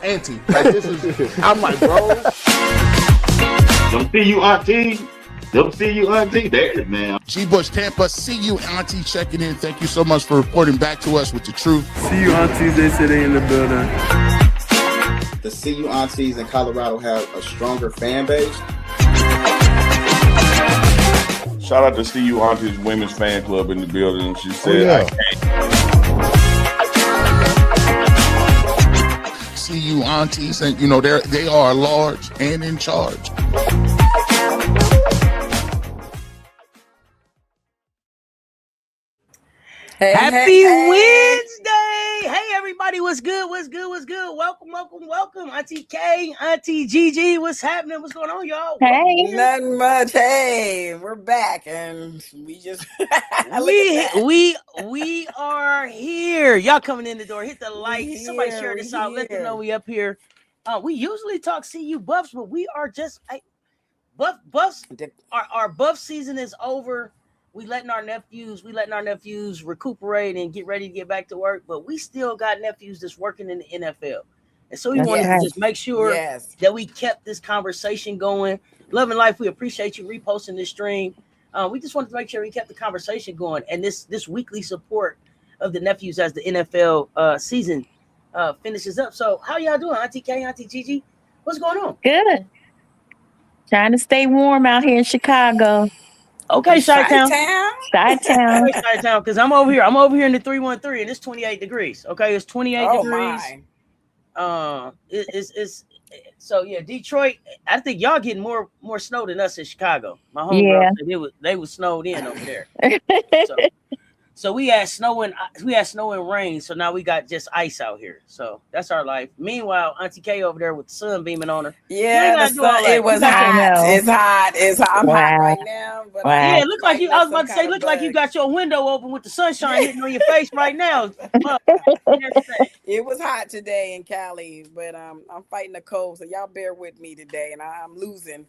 auntie. Like this is. I'm like, bro. Them CU Aunties. Them CU Aunties. There it is, man. G. Bush, Tampa, CU Auntie checking in. Thank you so much for reporting back to us with the truth. CU Aunties, they say they in the building. The CU Aunties in Colorado have a stronger fan base. Shout out to CU Aunties Women's Fan Club in the building. She said, CU Aunties, and you know they are large and in charge. Happy Wednesday! Hey everybody, what's good? Welcome. Auntie K, Auntie Gigi, what's happening? What's going on, y'all? Hey, nothing much. Hey, we're back, and we just we are here. Y'all coming in the door? Hit the like. Somebody share this out. Let them know we up here. We usually talk CU Buffs, but we are just Buffs. Our Buff season is over. We letting our nephews recuperate and get ready to get back to work, but we still got nephews that's working in the NFL. And so we wanted to just make sure that we kept this conversation going. Love and Life, we appreciate you reposting this stream. We just wanted to make sure we kept the conversation going and this weekly support of the nephews as the NFL season finishes up. So how y'all doing, Auntie K, Auntie Gigi? What's going on? Good. Trying to stay warm out here in Chicago. Okay, Chi-Town, because I'm over here in the 313 and it's 28 degrees. Okay, it's 28 degrees. It's so yeah, Detroit. I think y'all getting more snow than us in Chicago. My homegirl said they was snowed in over there. So we had snow and rain. So now we got just ice out here. So that's our life. Meanwhile, Auntie K over there with the sun beaming on her. Yeah, the sun, it was hot. It's hot. I'm hot right now. But yeah, it looked like you. I was about to say, look like you got your window open with the sunshine hitting on your face right now. It was hot today in Cali, but I'm fighting the cold, so y'all bear with me today, and I'm losing.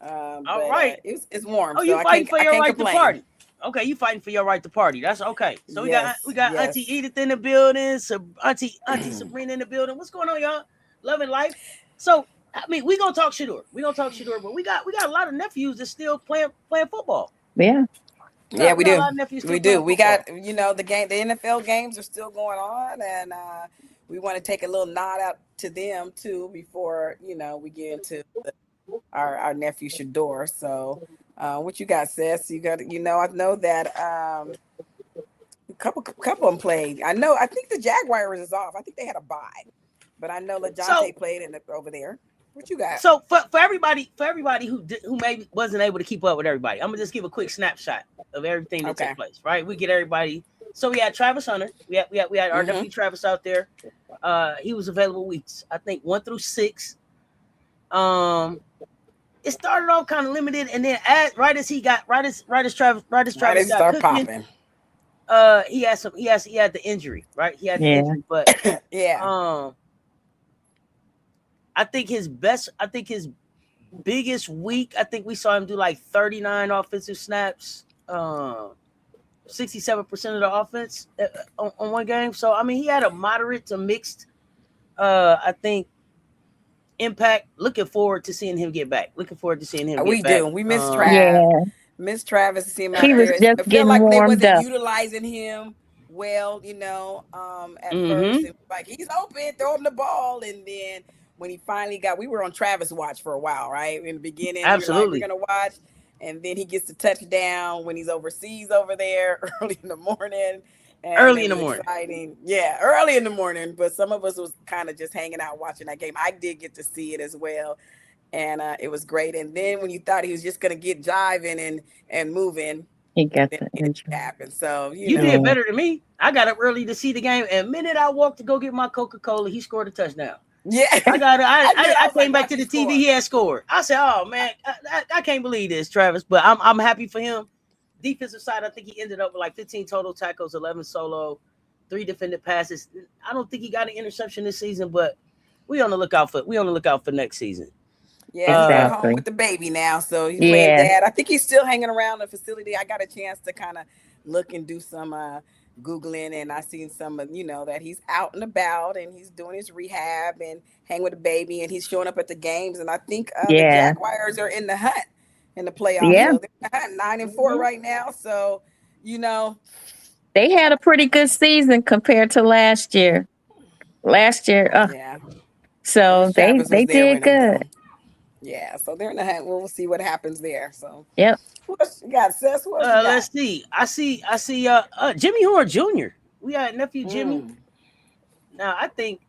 All right, it's warm. Oh, you fighting for your right to party? Okay, you fighting for your right to party. That's okay. So we got Auntie Edith in the building, Auntie Sabrina in the building. What's going on, y'all? Love and Life. So I mean, we gonna talk Shedeur. But we got a lot of nephews that still playing football. Yeah. Yeah, we do. We do. We got the NFL games are still going on, and we want to take a little nod out to them too before we get into our nephew Shedeur. So. What you got, sis? You got, I know that a couple of them played. I think the Jaguars is off. I think they had a bye, but I know LaJonte played over there. What you got? So for everybody who maybe wasn't able to keep up with everybody, I'm gonna just give a quick snapshot of everything that took place. Right, we get everybody. So we had Travis Hunter. We had our nephew Travis out there. He was available weeks, I think 1 through 6. It started off kind of limited, and then right as Travis got popping, he had the injury, right? He had the injury, but I think his biggest week, I think we saw him do like 39 offensive snaps, 67% of the offense on one game. So I mean, he had a moderate to mixed, I think, impact. Looking forward to seeing him get back. We miss Travis. Miss Travis to see him out there. Just getting like they wasn't up. Utilizing him well, at first. And like he's open, throw him the ball, and then when he finally we were on Travis watch for a while, right? In the beginning, absolutely, we're gonna watch, and then he gets the touchdown when he's overseas over there early in the morning. Early in the morning. Exciting. Yeah, early in the morning. But some of us was kind of just hanging out watching that game. I did get to see it as well. And it was great. And then when you thought he was just going to get jiving and moving, he got the injury. Happened. So, you did better than me. I got up early to see the game. And the minute I walked to go get my Coca-Cola, he scored a touchdown. Yeah. I came back to the TV. He had scored. I said, oh, man, I can't believe this, Travis. But I'm happy for him. Defensive side, I think he ended up with like 15 total tackles, 11 solo, 3 defended passes. I don't think he got an interception this season, but we on the lookout for next season. Yeah, he's home with the baby now, so he's playing dad. I think he's still hanging around the facility. I got a chance to kind of look and do some Googling, and I seen some of, that he's out and about and he's doing his rehab and hang with the baby, and he's showing up at the games. And I think the Yeah. Jaguars are in the hunt in the playoffs. Yeah. So they're in the hunt, 9-4 right now. So, They had a pretty good season compared to last year. yeah. So Travis they was there did with him, good. though. Yeah, so they're in the hunt. We'll see what happens there. So, Yep. who else you got, Seth? Who else you got? Let's see. I see Jimmy Horn Jr. We got nephew Jimmy. Now I think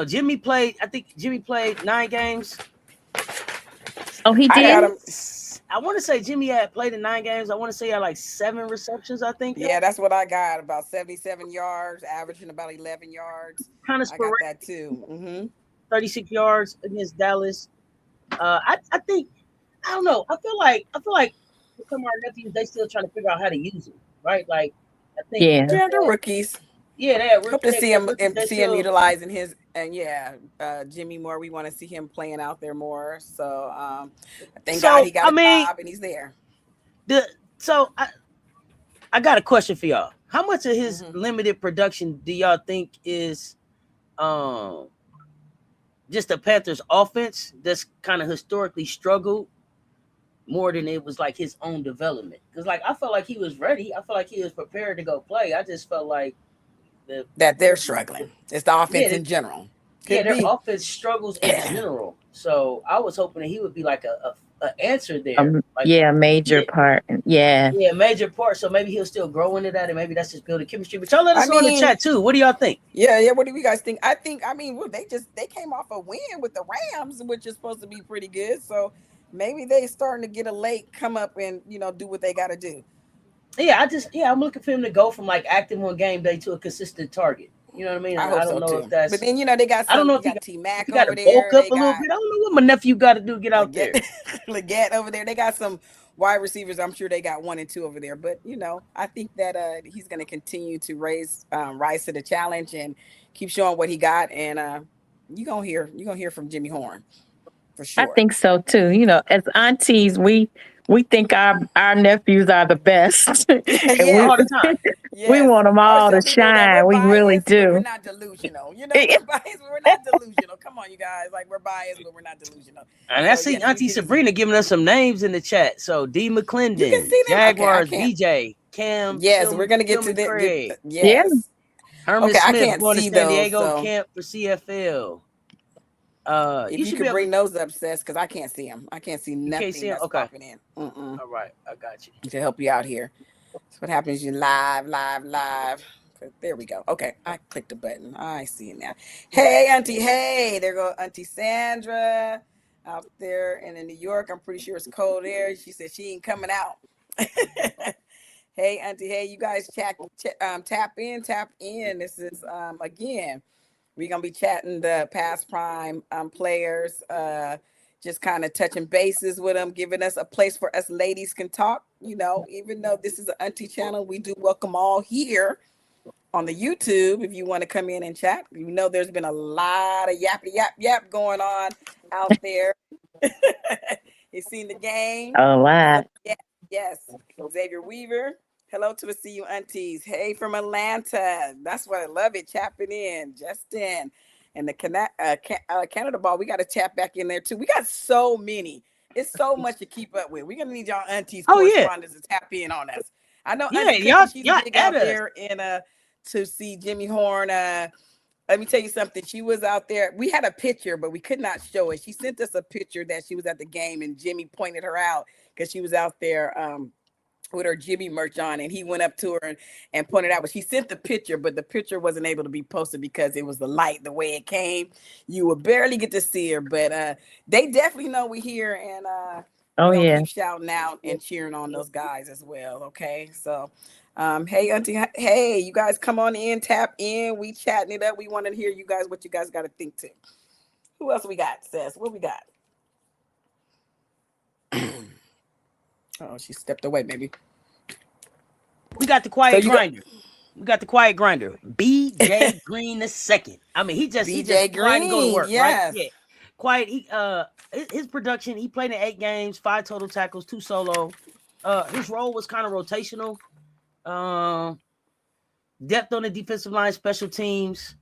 Jimmy played. I think Jimmy played 9 games. Oh, he did. I want to say Jimmy had played in 9 games. I want to say he had like 7 receptions. I think. Yeah, that's what I got. About 77 yards, averaging about 11 yards. Kind of sporadic. I got that too. 36 yards against Dallas. I think, I don't know. I feel like some of our nephews, they still trying to figure out how to use them, right? Like, I think they're rookies. Yeah, they hope to see him utilizing his, and Jimmy more. We want to see him playing out there more. So thank God he got a job and he's there. I got a question for y'all. How much of his limited production do y'all think is just the Panthers offense that's kind of historically struggled more than it was like his own development? Because like I felt like he was ready. I felt like he was prepared to go play. I just felt like that they're struggling. It's the offense in general. Their offense struggles in general. So I was hoping that he would be like a answer there. Major part. Yeah, major part. So maybe he'll still grow into that, and maybe that's just building chemistry. But y'all let us know in the chat too. What do y'all think? Yeah. What do you guys think? I mean, they came off a win with the Rams, which is supposed to be pretty good. So maybe they starting to get a late come up and do what they got to do. Yeah, I'm looking for him to go from like active on game day to a consistent target. You know what I mean? I don't know if that's. But then they got. I don't know if got T-Mac over there. Bulk up a little bit. I don't know what my nephew got to do. Get out there. Leggett over there. They got some wide receivers. I'm sure they got 1 and 2 over there. But I think that he's going to continue to rise to the challenge and keep showing what he got. And you're gonna hear from Jimmy Horn for sure. I think so too. As aunties, we think our nephews are the best. All the time. We want them all to shine. We really do. We're not delusional. We're biased, but we're not delusional. Come on, you guys. Like, we're biased, but we're not delusional. And I see Auntie Sabrina giving us some names in the chat. So D. McClendon, Jaguars, BJ, Cam. Yes, we're gonna get to that. Yes. Herman Smith going to San Diego camp for CFL. If you could bring those up, Seth, because I can't see them. I can't see nothing that's popping in. All right, I got you. To help you out here. That's what happens. You live. There we go. Okay, I clicked the button. I see it now. Hey, Auntie. Hey, there go Auntie Sandra out there in New York. I'm pretty sure it's cold there. She said she ain't coming out. Hey, Auntie. Hey, you guys tap in. This is again. We're going to be chatting the PassTPrime players, just kind of touching bases with them, giving us a place for us ladies can talk. Even though this is an auntie channel, we do welcome all here on the YouTube if you want to come in and chat. There's been a lot of yap going on out there. You seen the game? Oh, wow. Yes. Xavier Weaver. Hello to the CU Aunties. Hey, from Atlanta. That's what I love it. Tapping in. Justin. And the Canada ball, we got to tap back in there too. We got so many. It's so much to keep up with. We're going to need y'all aunties correspondents to tap in on us. I know y'all she's big out there to see Jimmy Horn. Let me tell you something. She was out there. We had a picture, but we could not show it. She sent us a picture that she was at the game, and Jimmy pointed her out because she was out there with her Jimmy merch on, and he went up to her and pointed out. But she sent the picture, but the picture wasn't able to be posted because it was the light, the way it came. You would barely get to see her, but they definitely know we're here, and keep shouting out and cheering on those guys as well. Okay, so hey, Auntie, hey, you guys come on in, tap in. We chatting it up. We want to hear you guys what you guys got to think too. Who else we got, Seth? What we got? Oh, she stepped away, maybe. We got the quiet grinder. BJ Green the second. I mean, he just Green, to go to work, yes. right? Yeah. Quiet. His production. He played in 8 games, 5 total tackles, 2 solo. His role was kind of rotational. Depth on the defensive line, special teams.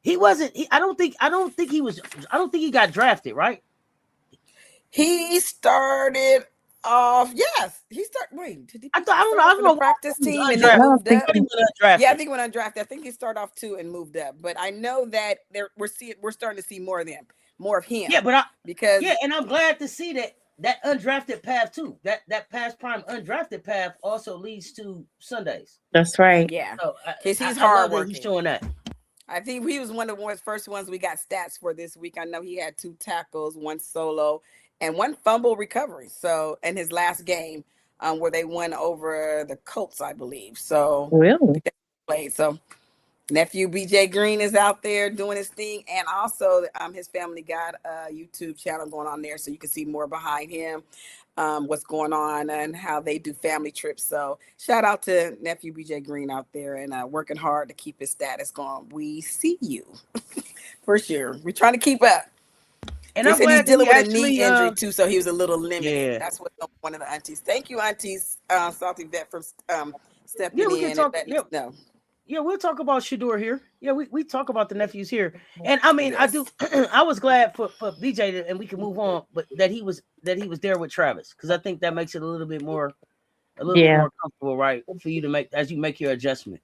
He wasn't. I don't think he got drafted, right? He started off. Yes, he started. Wait, did he? I don't know. Practice team and then moved up. Yeah, I think he went undrafted. I think he started off 2 and moved up. But I know that we're starting to see more of them, more of him. Yeah, but and I'm glad to see that undrafted path too. That PassTPrime undrafted path also leads to Sundays. That's right. Yeah, because he's hard working. He's showing that. I think he was one of the first ones we got stats for this week. I know he had 2 tackles, 1 solo, and 1 fumble recovery. So in his last game, where they won over the Colts, I believe. So really played. So nephew BJ Green is out there doing his thing, and also his family got a YouTube channel going on there, so you can see more behind him, what's going on and how they do family trips. So shout out to nephew BJ Green out there and working hard to keep his status going. We see you for sure. We're trying to keep up. And I'm glad he's dealing with a knee injury too, so he was a little limited. Yeah. That's what one of the aunties. Thank you, aunties, Salty Vet, for stepping in and letting us know. Yeah, we'll talk about Shedeur here. Yeah, we talk about the nephews here, and I mean, I do. I was glad for BJ, and we can move on, but that he was there with Travis, because I think that makes it a little bit more comfortable, right, for you to make your adjustment.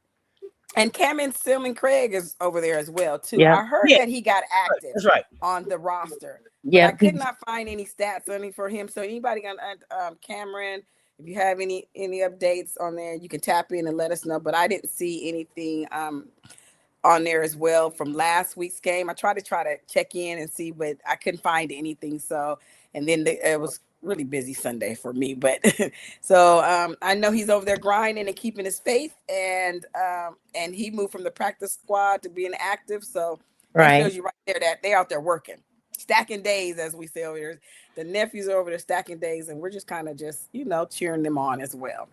And Cameron Silman Craig is over there as well too. Yeah. I heard that he got active. That's right. On the roster. Yeah, I could not find any stats for him. So anybody got Cameron? If you have any updates on there, you can tap in and let us know. But I didn't see anything on there as well from last week's game. I tried to check in and see, but I couldn't find anything. So, and then it was really busy Sunday for me. But so I know he's over there grinding and keeping his faith, and he moved from the practice squad to being active. So that shows you right there that they're out there working. Stacking days, as we say over there. The nephews are over there stacking days, and we're just kind of cheering them on as well.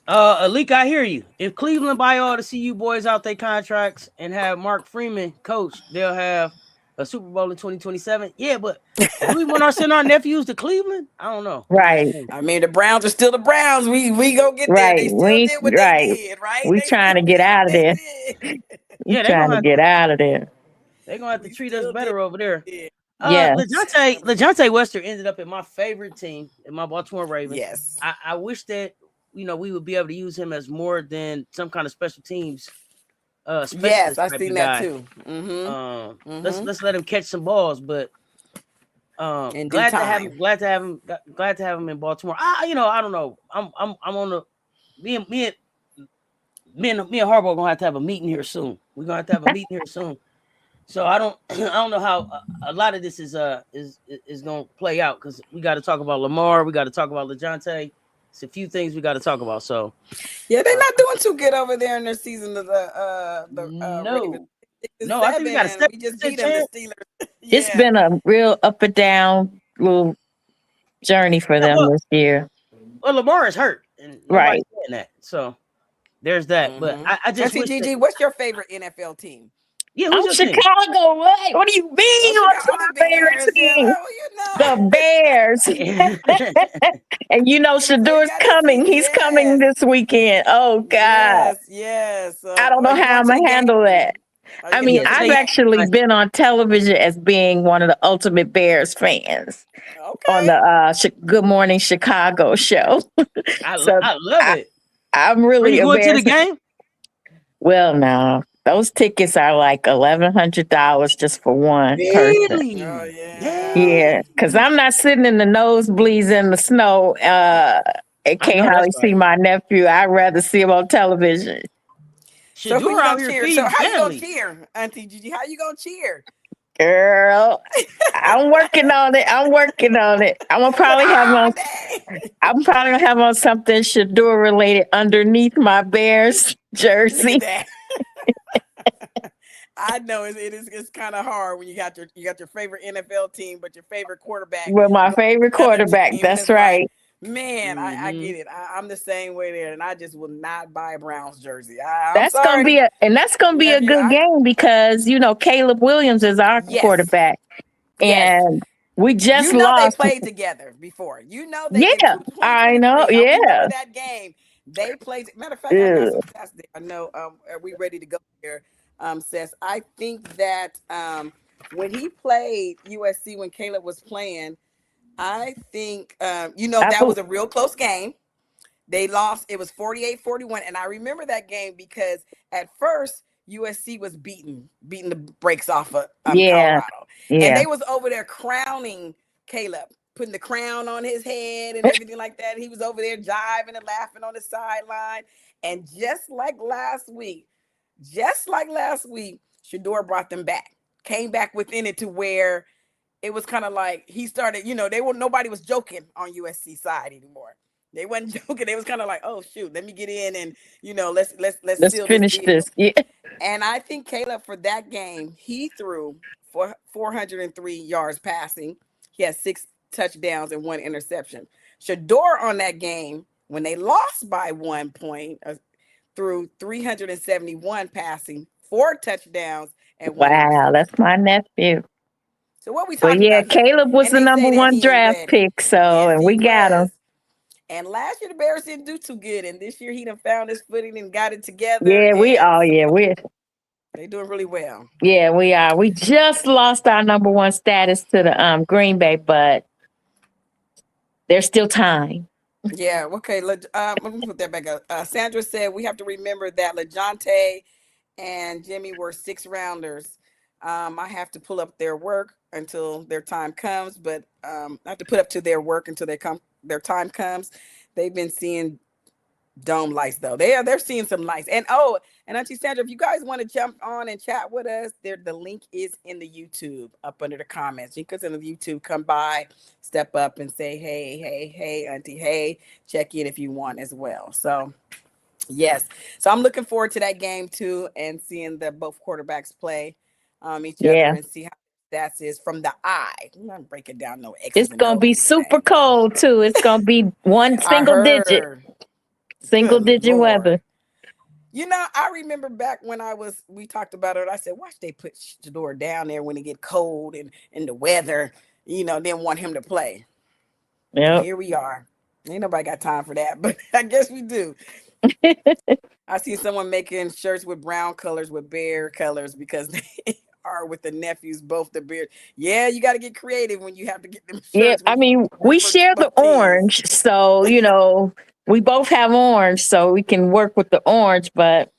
Alik, I hear you. If Cleveland buy all the CU boys out their contracts and have Mark Freeman coach, they'll have a Super Bowl in 2027. Yeah, but do we want to send our nephews to Cleveland? I don't know. Right. I mean, the Browns are still the Browns. We go get there. They still did what they did, right? We trying to get out of there. Yeah, they're trying to get out of there. They're gonna have to treat us better over there. Yeah. LeJontay Wester ended up in my favorite team, in my Baltimore Ravens. Yes. I wish that we would be able to use him as more than some kind of special teams. Yes, I've seen that too. Mm-hmm. Let's let him catch some balls, but glad to have him in Baltimore. I don't know. I'm on the me and Harbaugh gonna have to have a meeting here soon. We're gonna have to have a meeting here soon. So I don't know how a lot of this is gonna play out, because we got to talk about Lamar, we got to talk about LeJontay. It's a few things we got to talk about. So yeah, they're not doing too good over there in their season of the no, I think we got to step. We just beat them, the Steelers. It's been a real up and down little journey for them this year. Well, Lamar is hurt, and right. That, so there's that. But I just GG. What's your favorite NFL team? Yeah, Chicago. What do you mean? What's my favorite team? The Bears. And Shedeur's coming. He's coming this weekend. Oh God. Yes. I don't know how I'm gonna handle that. I mean, I've actually been on television as being one of the ultimate Bears fans on the Good Morning Chicago show. I love it. I'm really going to the game. Well, no. Those tickets are like $1,100 just for one person. Oh, yeah, because I'm not sitting in the nosebleeds in the snow. I can't hardly see my nephew. I'd rather see him on television. So who out here? So how you gonna cheer, Auntie Gigi? How you gonna cheer? Girl, I'm working on it. I'm gonna probably have on something Shedeur related underneath my Bears jersey. I know it's kind of hard when you got your favorite NFL team, but your favorite quarterback. Well, my favorite quarterback. That's right. Man, I get it. I'm the same way there, and I just will not buy a Browns jersey. That's gonna be a good game, because Caleb Williams is our quarterback, and we just lost. They played together before. They I know. Yeah, that game. They played. Matter of fact, I got some stats there. I know. Are we ready to go here? Says I think that when he played USC, when Caleb was playing, I think that was a real close game. They lost. It was 48-41, and I remember that game because at first USC was beating the brakes off of Colorado, and they was over there crowning Caleb, putting the crown on his head and everything like that. He was over there jiving and laughing on the sideline, and just like last week, Shedeur brought them back, came back within it to where it was kind of like he started. Nobody was joking on USC side anymore. They wasn't joking. They was kind of like, oh shoot, let me get in and let's finish this. Yeah. And I think Caleb for that game, he threw for 403 yards passing. He had 6 touchdowns and 1 interception. Shedeur on that game, when they lost by 1 point, threw 371 passing, 4 touchdowns and 1 interception. Wow, that's my nephew. So what we talking about? Caleb was the number 1 draft pick, and we got him. And last year the Bears didn't do too good, and this year he done found his footing and got it together. Yeah, they're doing really well. Yeah, we are. We just lost our number 1 status to the Green Bay, but there's still time. Yeah. Okay. Let me put that back up. Sandra said we have to remember that LeJohntay and Jimmy were 6th rounders. I have to pull up their work until their time comes, but I have to put up to their work until their time comes. They've been seeing dome lights though. They're seeing some lights. And Auntie Sandra, if you guys want to jump on and chat with us, the link is in the YouTube up under the comments. You can go to the YouTube, come by, step up and say, hey, Auntie, hey, check in if you want as well. So yes. So I'm looking forward to that game too and seeing both quarterbacks play each other and see how that is from the eye. I'm not breaking down no X's. It's gonna be super cold too. It's gonna be single digit weather. I remember back when we talked about it. I said, watch they put Shedeur down there when it get cold and the weather, didn't want him to play. Yeah. Here we are. Ain't nobody got time for that, but I guess we do. I see someone making shirts with brown colors with bear colors because they are with the nephews, both the beard. Yeah, you got to get creative when you have to get them shirts. Yeah, I mean, we share the orange, so we both have orange, so we can work with the orange, but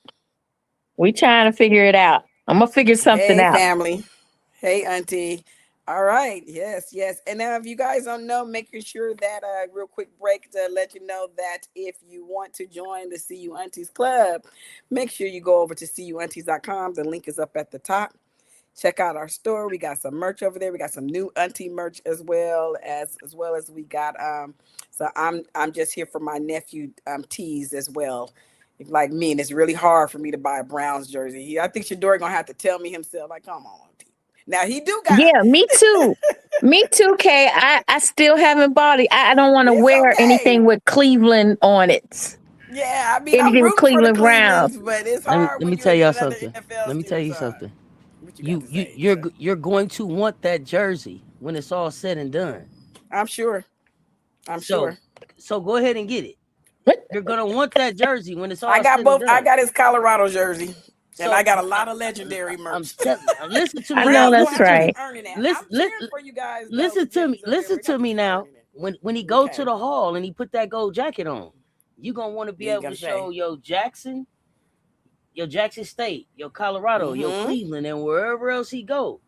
we trying to figure it out. I'm gonna figure something out. Hey, family. Hey, Auntie. All right. Yes. And now, if you guys don't know, making sure that real quick break to let you know that if you want to join the CU Aunties Club, make sure you go over to cuaunties.com. The link is up at the top. Check out our store. We got some merch over there. We got some new auntie merch as well as we got so I'm just here for my nephew tees as well. Like me, and it's really hard for me to buy a Browns jersey. I think Shedeur gonna have to tell me himself, like, come on. Now he do got me too. Me too, Kay. I still haven't bought it. I don't want to wear anything with Cleveland on it. Yeah, I mean, anything with Cleveland Browns. But it's hard. Let me tell y'all something. Let me tell you something. You're going to want that jersey when it's all said and done. I'm sure. So go ahead and get it. You're gonna want that jersey when it's all. I got both. I got his Colorado jersey, and I got a lot of legendary merch. Listen to me. I know that's right. Listen to me. Listen to me now. When he go to the hall and he put that gold jacket on, you gonna want to be able to show your Jackson State, your Colorado, your Cleveland, and wherever else he go.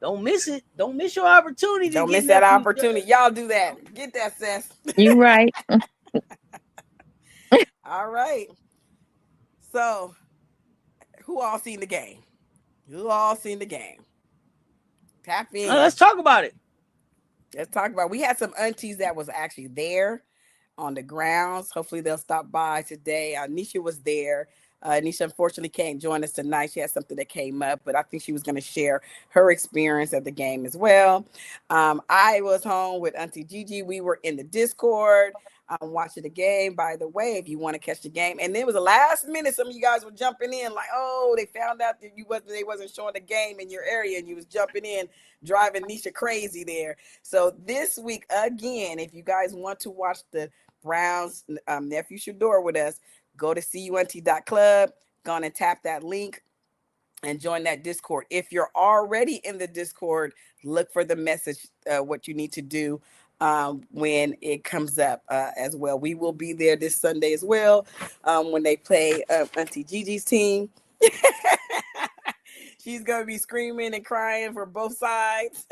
Don't miss it. Don't miss your opportunity. Don't miss that opportunity. Y'all do that. Get that, Seth. You right. All right. So, who all seen the game? Tap in. Let's talk about it. We had some aunties that was actually there on the grounds. Hopefully they'll stop by today. Nisha was there. Nisha unfortunately can't join us tonight. She had something that came up, but I think she was going to share her experience at the game as well. I was home with Auntie Gigi. We were in the Discord watching the game. By the way, if you want to catch the game, and then it was the last minute, some of you guys were jumping in like, oh, they found out that they wasn't showing the game in your area, and you was jumping in, driving Nisha crazy there. So this week again, if you guys want to watch the Brown's nephew Shedeur with us, go to cunt.club, go on and tap that link and join that Discord. If you're already in the Discord, look for the message, what you need to do when it comes up as well. We will be there this Sunday as well when they play Auntie Gigi's team. She's going to be screaming and crying for both sides.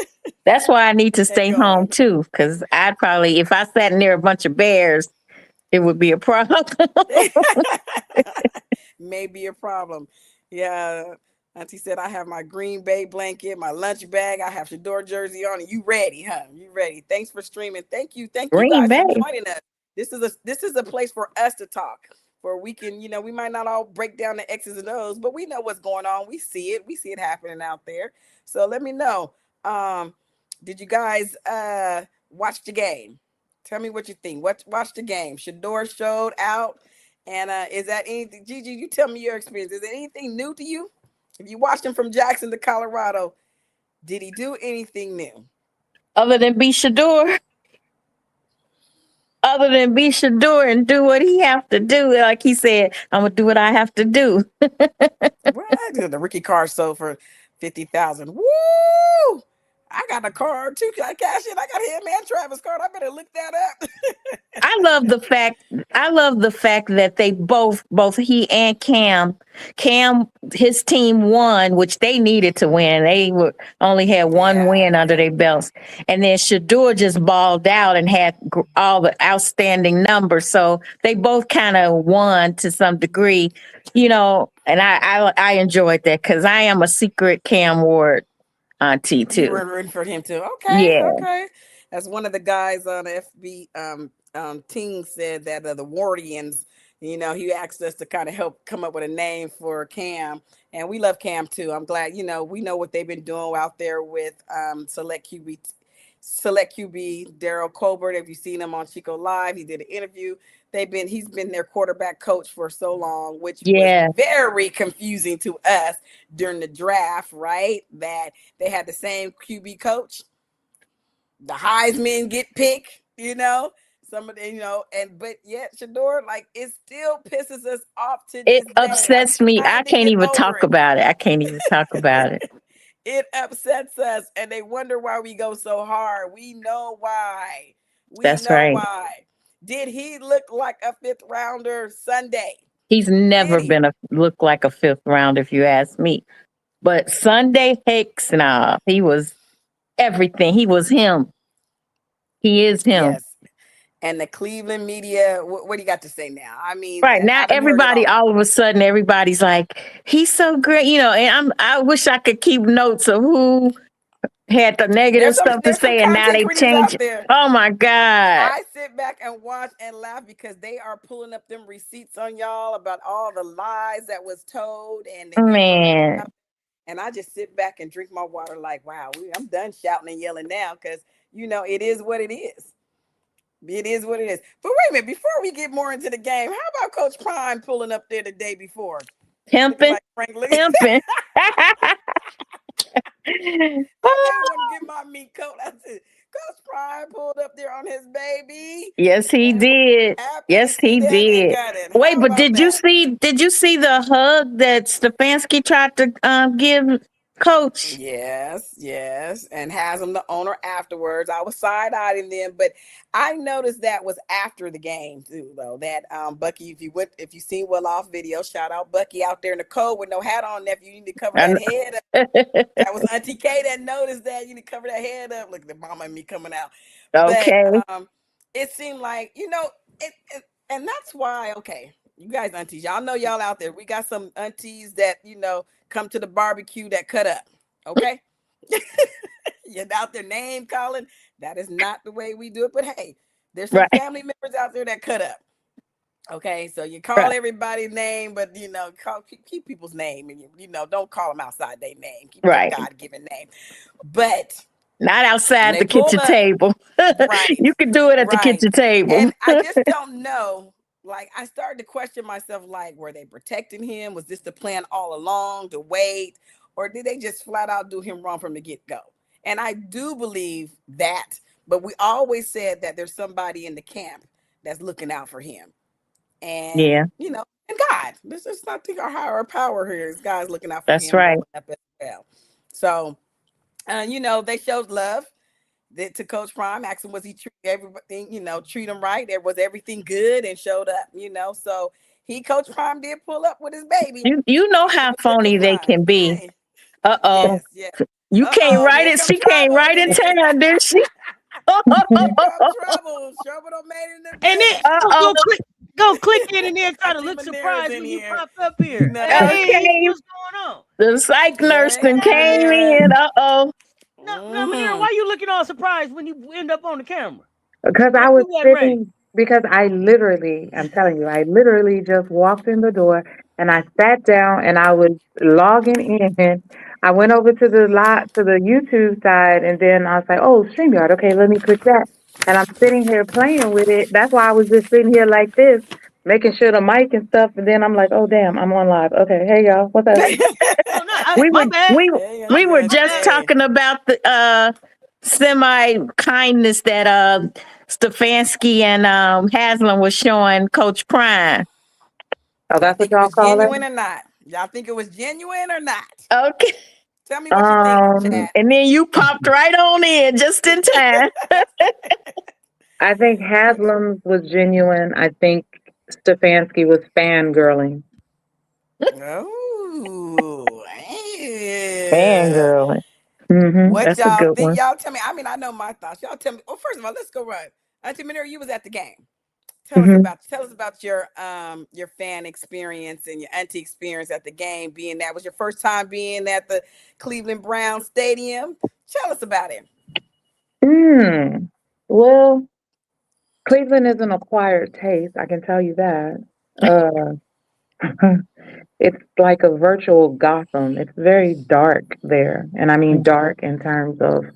That's why I need to stay home too, because I'd probably, if I sat near a bunch of bears, it would be a problem. Maybe a problem. Yeah. Auntie said, I have my Green Bay blanket, my lunch bag. I have Shedeur jersey on. And you ready, huh? You ready. Thanks for streaming. Thank you. Thank you guys for joining us. This is a place for us to talk, where we can, we might not all break down the X's and O's, but we know what's going on. We see it. We see it happening out there. So let me know. Did you guys watch the game? Tell me what you think. Watch the game. Shedeur showed out. And is that anything, Gigi, you tell me your experience. Is there anything new to you? If you watched him from Jackson to Colorado, did he do anything new? Other than be Shedeur? Other than be Shedeur and do what he have to do. Like he said, I'm going to do what I have to do. What? The Ricky car sold for $50,000. Woo! I got a card too. Can I cash it? I got him and Travis card. I better look that up. I love the fact that they both he and Cam, his team won, which they needed to win. They only had one win under their belts. And then Shedeur just balled out and had all the outstanding numbers. So they both kind of won to some degree, and I enjoyed that because I am a secret Cam Ward auntie too. You were rooting for him too. Okay. Yeah. Okay. As one of the guys on FB team said that the Wardians, he asked us to kind of help come up with a name for Cam, and we love Cam too. I'm glad, we know what they've been doing out there with Select QB Daryl Colbert. If you've seen him on Chico Live, he did an interview. He's been their quarterback coach for so long, which was very confusing to us during the draft, right? That they had the same QB coach. The Heisman get picked, some of the, but yet Shedeur, it still pisses us off to this day. It upsets me. I can't even talk about it. I can't even talk about it. It upsets us, and they wonder why we go so hard. We know why. That's right. Why. Did he look like a fifth rounder Sunday? He's never been look like a fifth round, if you ask me. But Sunday, heck, nah, he was everything. He was him. He is him. Yes. And the Cleveland media, what do you got to say now? I mean, right now, everybody, all of a sudden, everybody's like, he's so great, and I wish I could keep notes of who had the negative stuff to say, and now they change it. Oh my God. I sit back and watch and laugh because they are pulling up them receipts on y'all about all the lies that was told. Man. And I just sit back and drink my water like, wow, I'm done shouting and yelling now because, it is what it is. It is what it is. But wait a minute, before we get more into the game, how about Coach Prime pulling up there the day before? Pimping. Pimping. I want to get my meat coat. That's it. Coach Prime pulled up there on his baby. Yes, he did. Yes, he did. Wait, but did you see the hug that Stefanski tried to give Coach? Yes. And has him the owner afterwards. I was side-eyeing them, but I noticed that was after the game too, though. That Bucky, if you seen Well-Off video, shout out Bucky out there in the cold with no hat on, nephew. You need to cover that head up. That was Auntie K that noticed that. You need to cover that head up. Look at the mama and me coming out. Okay. But, it seemed like, and that's why, okay, you guys aunties, y'all know y'all out there. We got some aunties that, come to the barbecue that cut up. Okay. You're out there name calling. That is not the way we do it. But hey, there's some family members out there that cut up. Okay. So you call everybody's name, but keep people's name and don't call them outside their name. Keep their God-given name. But not outside the kitchen table. You can do it at the kitchen table. And I just don't know. I started to question myself, were they protecting him? Was this the plan all along to wait? Or did they just flat out do him wrong from the get-go? And I do believe that, but we always said that there's somebody in the camp that's looking out for him. And you know, and God. Let's just not think our higher power here is God's looking out for him. That's right. Up as well. So you know, they showed love to Coach Prime, asked him was he treat everything, you know, treat him right. There was everything good and showed up, you know. So Coach Prime did pull up with his baby. You know how phony they can be. Hey. Uh-oh. Yes. You can't write it. She can't write it down, did she? Trouble don't made it in the And then go click in and then try to look surprised when you pop up here. Hey, what's going on? The psych nurse then came in. No, Manera, why you looking all surprised when you end up on the camera? Because I was sitting, because I literally, I'm telling you, I literally just walked in the door and I sat down and I was logging in. I went over to the YouTube side, and then I was like, oh, StreamYard. Okay, let me click that. And I'm sitting here playing with it. That's why I was just sitting here like this, making sure the mic and stuff. And then I'm like, oh, damn, I'm on live. Okay, hey, y'all, what's up? We were just talking about the semi kindness that Stefanski and Haslam was showing Coach Prime. Oh, that's what y'all call it? Genuine or not? Y'all think it was genuine or not? Okay. Tell me what you think. And then you popped right on in just in time. I think Haslam's was genuine. I think Stefanski was fangirling. Oh, fangirling. Mm-hmm. What That's y'all a good think? one. Y'all tell me. I mean, I know my thoughts. Y'all tell me. Well, first of all, let's go right. Auntie Manera, you was at the game. Tell us about your fan experience and your auntie experience at the game. Being that was your first time being at the Cleveland Browns Stadium. Tell us about it. Well, Cleveland is an acquired taste. I can tell you that. It's like a virtual Gotham. It's very dark there, and I mean dark in terms of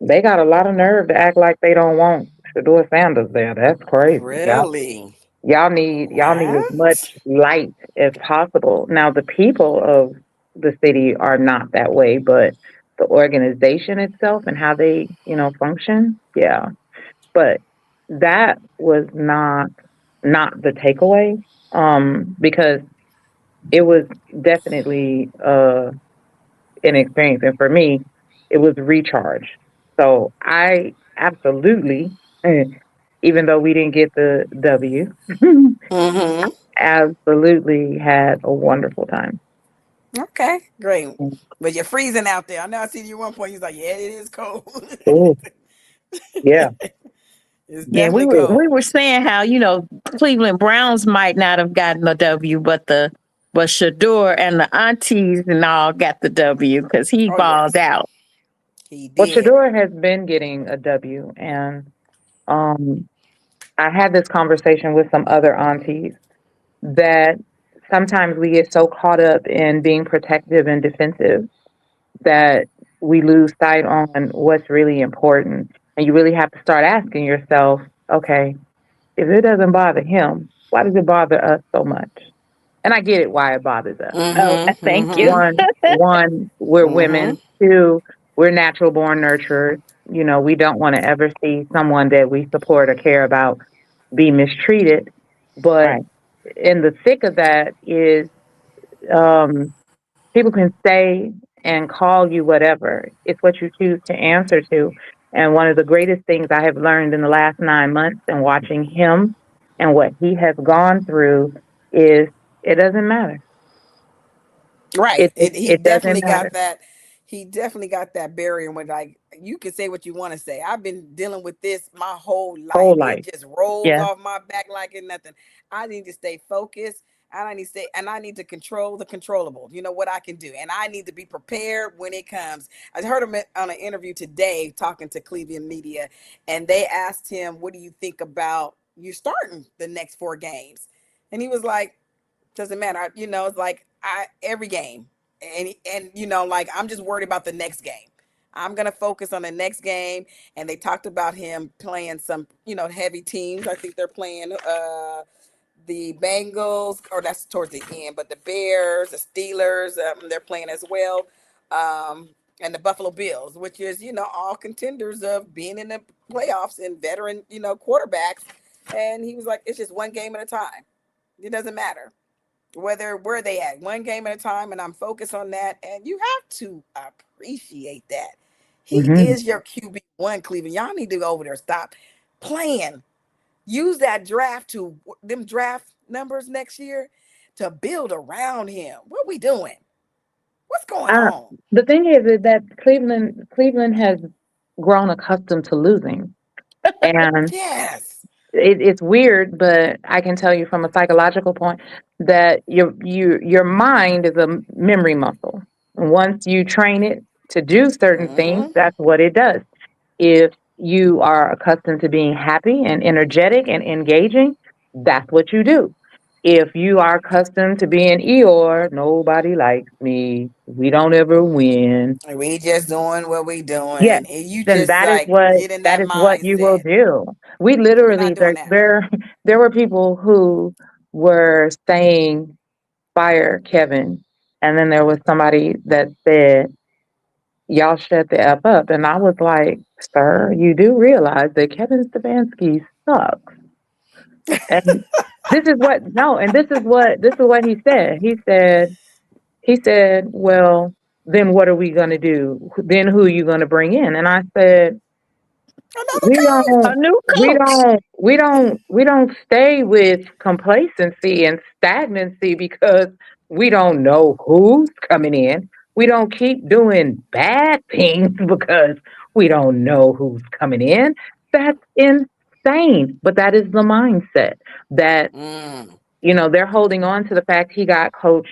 they got a lot of nerve to act like they don't want Shedeur Sanders there. That's crazy. Really? Y'all need as much light as possible. Now the people of the city are not that way, but the organization itself and how they, function, yeah. But that was not the takeaway, because it was definitely an experience, and for me, it was recharge. So I absolutely, even though we didn't get the W, absolutely had a wonderful time. Okay, great. But you're freezing out there. I know I see you at one point. He's like, yeah, it is cold. Yeah. It's definitely cold. We were saying how, Cleveland Browns might not have gotten a W, but Shedeur and the aunties and all got the W because he balled out. He did. Well, Shedeur has been getting a W, and I had this conversation with some other aunties that sometimes we get so caught up in being protective and defensive that we lose sight on what's really important. And you really have to start asking yourself, okay, if it doesn't bother him, why does it bother us so much? And I get it why it bothers us. Thank you. One, we're women. Two, we're natural born nurturers. We don't want to ever see someone that we support or care about be mistreated. But in the thick of that is people can say and call you whatever. It's what you choose to answer to. And one of the greatest things I have learned in the last 9 months and watching him and what he has gone through is it doesn't matter. Right. He definitely got that. He definitely got that barrier when you can say what you want to say. I've been dealing with this my whole life. It just rolls off my back like it's nothing. I need to stay focused. I need to control the controllable. You know what I can do, and I need to be prepared when it comes. I heard him on an interview today talking to Cleveland media, and they asked him, "What do you think about you starting the next 4 games?" And he was like, "Doesn't matter. It's like every game, and I'm just worried about the next game. I'm gonna focus on the next game." And they talked about him playing some, heavy teams. I think they're playing the Bengals, or that's towards the end, but the Bears, the Steelers, they're playing as well. and the Buffalo Bills, which is, all contenders of being in the playoffs and veteran, quarterbacks. And he was like, it's just one game at a time. It doesn't matter where they at, one game at a time. And I'm focused on that. And you have to appreciate that. He Mm-hmm. is your QB1, Cleveland. Y'all need to go over there. Stop playing. Use that them draft numbers next year to build around him. What are we doing? What's going on? The thing is that Cleveland has grown accustomed to losing, and Yes. it's weird, but I can tell you from a psychological point that your mind is a memory muscle. Once you train it to do certain things, Mm-hmm. that's what it does. If you are accustomed to being happy and energetic and engaging, that's what you do. If you are accustomed to being Eeyore, nobody likes me, we don't ever win. We just doing what we Yes, doing, and you then just like get in that that is what you will mindset. do. We We're literally not doing that. there were people who were saying fire Kevin, and then there was somebody that said y'all shut the F up. And I was like, sir, you do realize that Kevin Stefanski sucks. And this is what he said, well, then what are we gonna do? Then who are you gonna bring in? And I said, Another we coach. don't A new we coach. don't we don't stay with complacency and stagnancy because we don't know who's coming in. We don't keep doing bad things because we don't know who's coming in. That's insane. But that is the mindset that Mm. they're holding on to the fact he got coached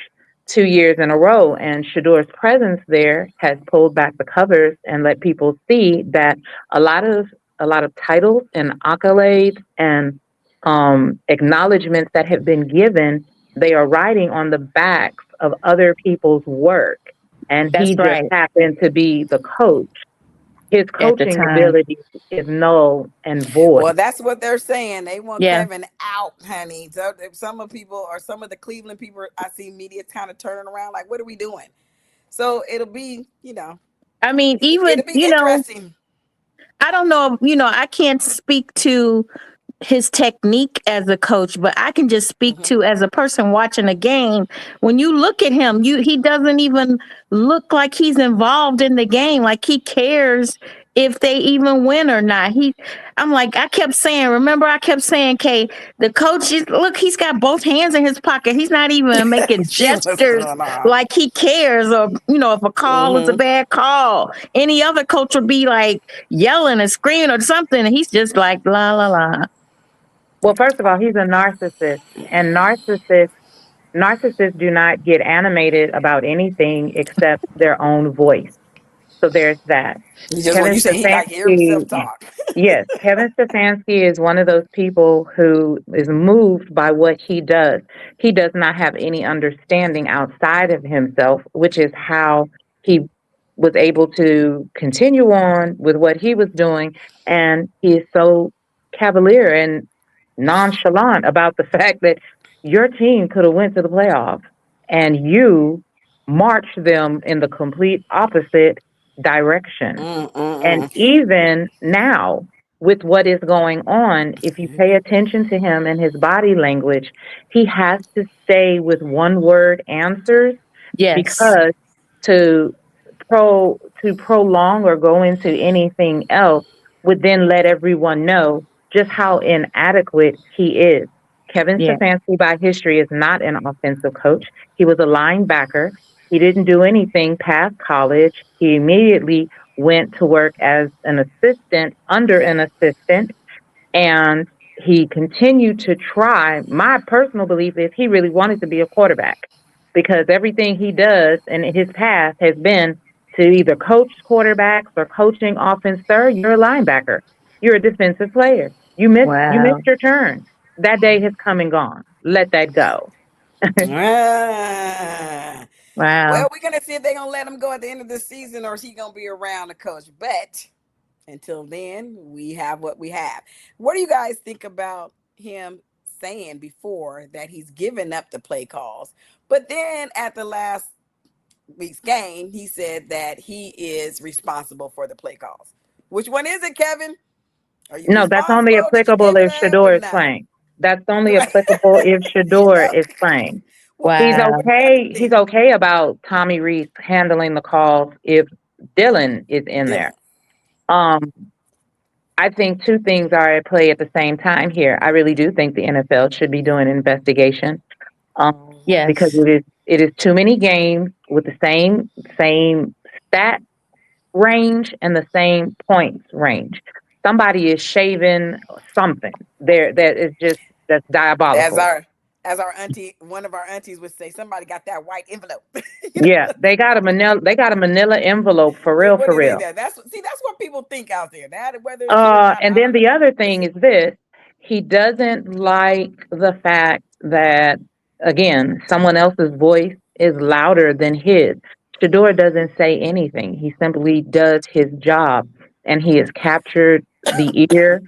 2 years in a row, and Shedeur's presence there has pulled back the covers and let people see that a lot of a lot of titles and accolades and acknowledgments that have been given, they are riding on the backs of other people's work, and That's he just right. happened to be the coach. His At the coaching time. ability is null and Well, void. that's what they're saying. They want Yeah. Kevin out, honey. So if some of people or some of the Cleveland people, I see media kind of turning around, like, what are we doing? So it'll be, I mean, even, it'll be interesting. I don't know, I can't speak to his technique as a coach, but I can just speak Mm-hmm. to as a person watching a game. When you look at him, he doesn't even look like he's involved in the game. Like he cares if they even win or not. I'm like, I kept saying, remember, I kept saying, Kay, the coach look, he's got both hands in his pocket. He's not even making See what's gestures going on. like he cares, or if a call is a Mm-hmm. bad call. Any other coach would be like yelling and screaming or something. And he's just like la la la. Well, first of all, he's a narcissist, and narcissists do not get animated about anything except their own voice. So there's that. You just what Kevin you saying? He like hear himself Stefanski, talk. yes, Kevin Stefanski is one of those people who is moved by what he does. He does not have any understanding outside of himself, which is how he was able to continue on with what he was doing. And he is so cavalier and nonchalant about the fact that your team could have went to the playoffs and you marched them in the complete opposite direction. And Mm-mm-mm. even now, with what is going on, if you pay attention to him and his body language, he has to stay with one word answers Yes. because to to prolong or go into anything else would then let everyone know just how inadequate he is. Kevin Yeah. Stefanski, by history, is not an offensive coach. He was a linebacker. He didn't do anything past college. He immediately went to work as an assistant under an assistant, and he continued to try. My personal belief is he really wanted to be a quarterback because everything he does in his past has been to either coach quarterbacks or coaching offense. Sir, you're a linebacker. You're a defensive player. You Wow. missed your turn. That day has come and gone. Let that go. Ah. Wow. Well, we're gonna see if they're gonna let him go at the end of the season, or is he gonna be around the coach? But until then, we have what we have. What do you guys think about him saying before that he's given up the play calls, but then at the last week's game, he said that he is responsible for the play calls. Which one is it, Kevin? Are you No, that's only responsible? Did you applicable give it if up or Shedeur is not? playing. That's only applicable if Shedeur is playing. He's Wow. okay. He's okay about Tommy Reese handling the calls if Dylan is in there. Um, I think two things are at play at the same time here. I really do think the NFL should be doing an investigation because Yes. it is too many games with the same stat range and the same points range. Somebody is shaving something. There that is just that's diabolical. As our auntie, one of our aunties would say, somebody got that white envelope. Yeah, they got a manila envelope for real, What for do you think real. that? That's what people think out there. That whether it's true or not, And I then don't know. the other thing is this: he doesn't like the fact that, again, someone else's voice is louder than his. Shedeur doesn't say anything. He simply does his job, and he has captured the ear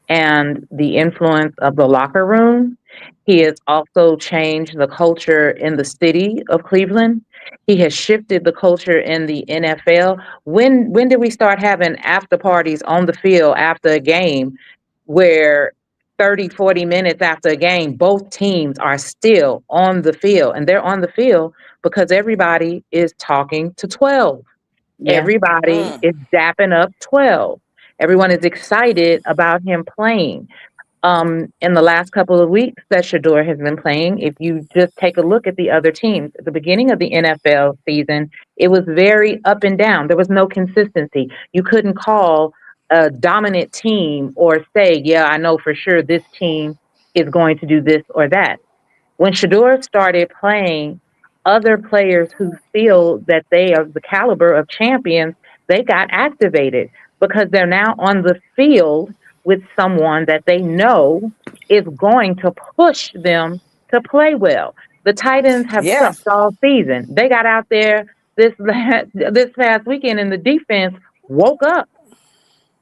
and the influence of the locker room. He has also changed the culture in the city of Cleveland. He has shifted the culture in the NFL. When did we start having after parties on the field after a game where 30, 40 minutes after a game, both teams are still on the field, and they're on the field because everybody is talking to 12. Yeah. Everybody is dapping up 12. Everyone is excited about him playing. In the last couple of weeks that Shedeur has been playing, if you just take a look at the other teams, at the beginning of the NFL season, it was very up and down. There was no consistency. You couldn't call a dominant team or say, yeah, I know for sure this team is going to do this or that. When Shedeur started playing, other players who feel that they are the caliber of champions, they got activated because they're now on the field with someone that they know is going to push them to play well. The Titans have Yes. sucked all season. They got out there this past weekend, and the defense woke up.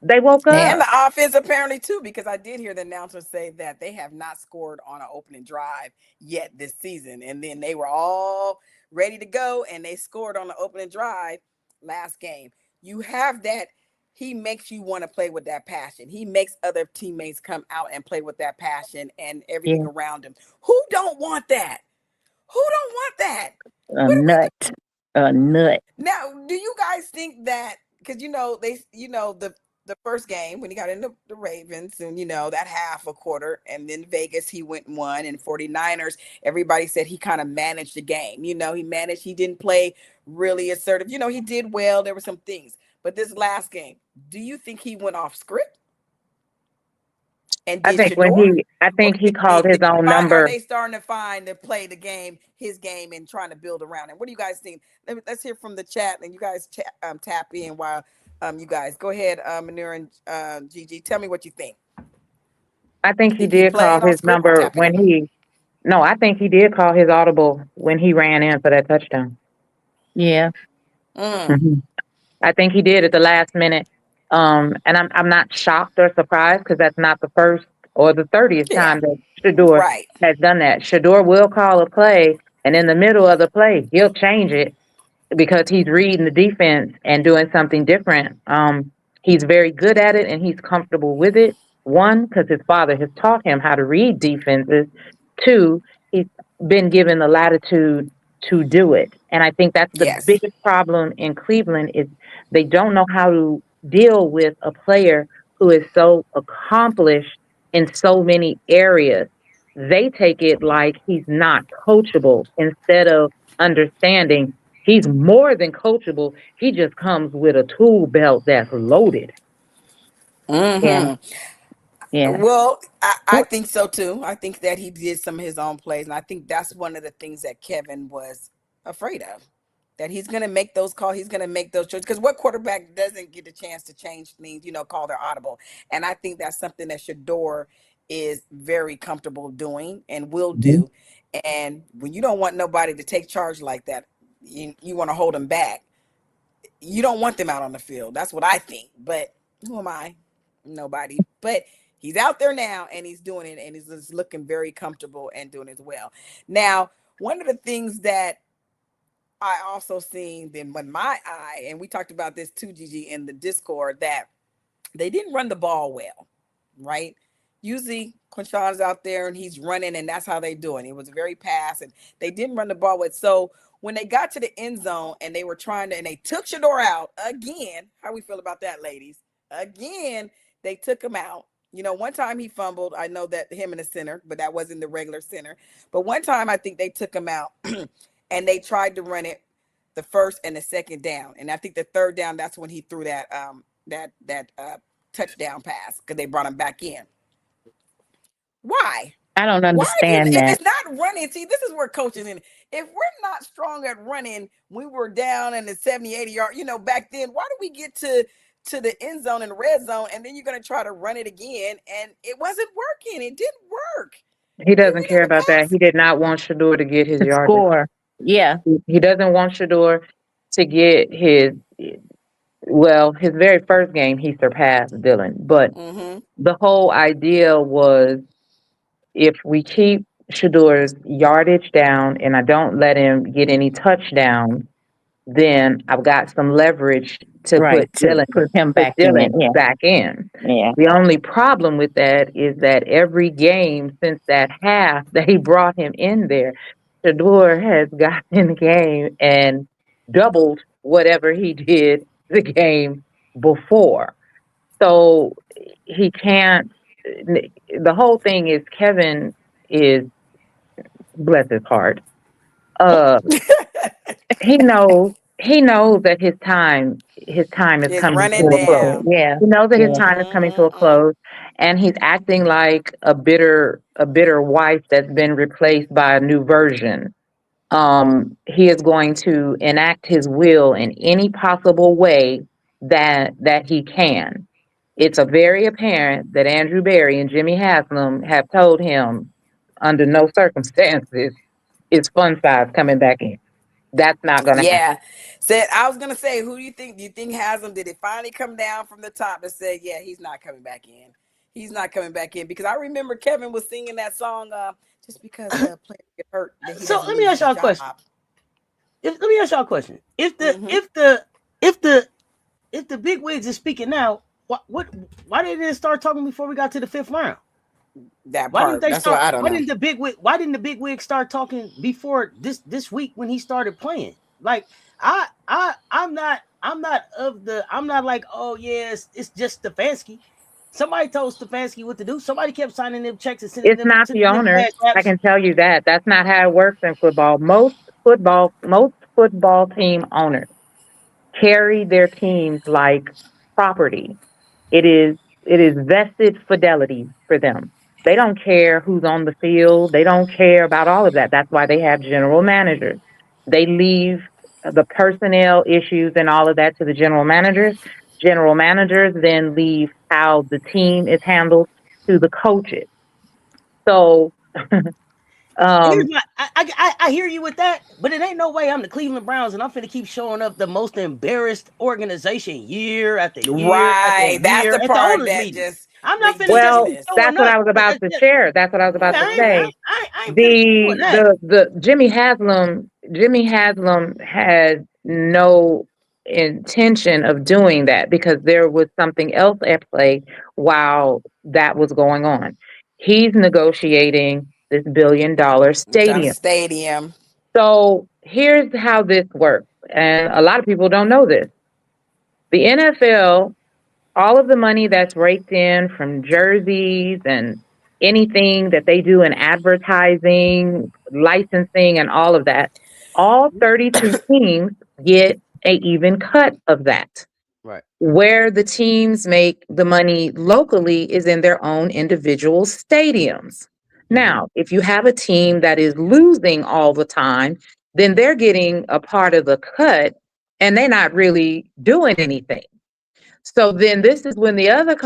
They woke And up. the offense apparently too, because I did hear the announcer say that they have not scored on an opening drive yet this season. And then they were all ready to go and they scored on the opening drive last game. You have that. He makes you want to play with that passion. He makes other teammates come out and play with that passion and everything Yeah. around him. Who don't want that? Who don't want that? A nut. A nut. Now, do you guys think that because the first game when he got into the Ravens and that half a quarter and then Vegas he went and won and 49ers, everybody said he kind of managed the game. He didn't play really assertive. He did well. There were some things. But this last game, do you think he went off script? And I did think Shedeur? I Or think he called his own are number. they starting to find to play the game, his game, and trying to build around it? What do you guys think? Let's hear from the chat, and you guys tap in while you guys go ahead, Manure and Gigi. Tell me what you think. I think he Think he did call played off his script or number tapping in? no, I think he did call his audible when he ran in for that touchdown. Yeah. Mhm. I think he did at the last minute. And I'm not shocked or surprised because that's not the first or the 30th Yeah, time that Shedeur right. has done that. Shedeur will call a play, and in the middle of the play, he'll change it because he's reading the defense and doing something different. He's very good at it and he's comfortable with it. One, because his father has taught him how to read defenses. Two, he's been given the latitude to do it. And I think that's the Yes. biggest problem in Cleveland is they don't know how to deal with a player who is so accomplished in so many areas. They take it like he's not coachable instead of understanding he's more than coachable. He just comes with a tool belt that's loaded. Yeah, Mm-hmm. yeah. Well, I think so too. I think that he did some of his own plays, and I think that's one of the things that Kevin was afraid of. That he's going to make those calls, he's going to make those choices. Because what quarterback doesn't get a chance to change things, call their audible? And I think that's something that Shedeur is very comfortable doing and will Mhm. do. And when you don't want nobody to take charge like that, you want to hold them back. You don't want them out on the field. That's what I think. But who am I? Nobody. But he's out there now and he's doing it and he's just looking very comfortable and doing it well. Now, one of the things that I also seen them with my eye, and we talked about this too, Gigi, in the Discord, that they didn't run the ball well, right? Usually Quinshon's out there and he's running, and that's how they do it. It was very pass, and they didn't run the ball well. So when they got to the end zone and they were trying to, and they took Shedeur out again. How we feel about that, ladies? Again, they took him out. You know, one time he fumbled. I know that him in the center, but that wasn't the regular center. But one time I think they took him out and they tried to run it the first and the second down. And I think the third down, that's when he threw that touchdown pass, because they brought him back in. Why? I don't Why, understand if that. it's not running? See, this is where coaches in. If we're not strong at running, we were down in the 70, 80 yard, back then, why do we get to the end zone and the red zone, and then you're going to try to run it again, and it wasn't working? It didn't work. He doesn't care about that. He did not want Shedeur to get his To yardage. score. Yeah. He doesn't want Shedeur to get his very first game he surpassed Dylan. But the whole idea was, if we keep Shedeur's yardage down and I don't let him get any touchdowns, then I've got some leverage to put him back in. Yeah. back in. Yeah. The only problem with that is that every game since that half that he brought him in there, Shedeur has gotten in the game and doubled whatever he did the game before. So he can't. The whole thing is, Kevin is, bless his heart. He knows that his time is coming to a close. Yeah. He knows that his time is coming to a close, and he's acting like a bitter wife that's been replaced by a new version. He is going to enact his will in any possible way that he can. It's very apparent that Andrew Berry and Jimmy Haslam have told him, under no circumstances is fun size coming back in. That's not going to happen. Said, I was going to say, who do you think? Do you think Haslam, did it finally come down from the top and say, yeah, he's not coming back in? He's not coming back in. Because I remember Kevin was singing that song, just because the player get hurt. So let me ask y'all a question. Let me ask y'all a question. If the big wigs is speaking now, why didn't they start talking before we got to the 5th round? Why didn't the big wig start talking before this week when he started playing? Like, I'm not like, oh yes, it's just Stefanski. Somebody told Stefanski what to do. Somebody kept signing them checks and sending them. It's not the owner. I can tell you that. That's not how it works in football. Most football team owners carry their teams like property. It is vested fidelity for them. They don't care who's on the field. They don't care about all of that. That's why they have general managers. They leave the personnel issues and all of that to the general managers. General managers then leave how the team is handled to the coaches. So I hear you with that, but it ain't no way I'm the Cleveland Browns and I'm finna keep showing up the most embarrassed organization year after year. Right, that's the part that just. I'm not finna. Well, that's what I was about to share. That's what I was about to say. The Jimmy Haslam had no intention of doing that, because there was something else at play while that was going on. He's negotiating this $1 billion stadium. So here's how this works, and a lot of people don't know this. The NFL, all of the money that's raked in from jerseys and anything that they do in advertising, licensing, and all of that, all 32 teams get an even cut of that. Right. Where the teams make the money locally is in their own individual stadiums. Now, if you have a team that is losing all the time, then they're getting a part of the cut and they're not really doing anything. So then this is when the other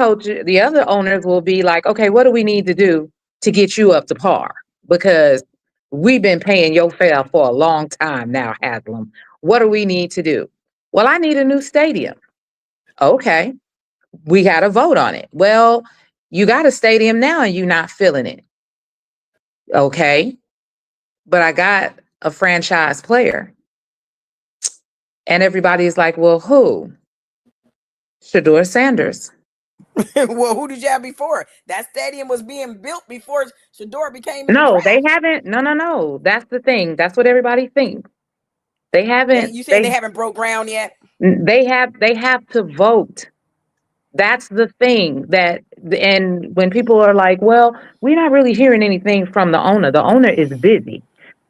owners will be like, okay, what do we need to do to get you up to par? Because we've been paying your fare for a long time now, Haslam. What do we need to do? Well, I need a new stadium. Okay, we got to vote on it. Well, you got a stadium now and you're not filling it. Okay, but I got a franchise player. And everybody's like, well, who? Shedeur Sanders. Well, who did you have before? That stadium was being built before Shedeur became in the No, they draft. haven't. No. That's the thing. That's what everybody thinks. They haven't. You saying they haven't broke ground yet? They have to vote. That's the thing and when people are like, well, we're not really hearing anything from the owner is busy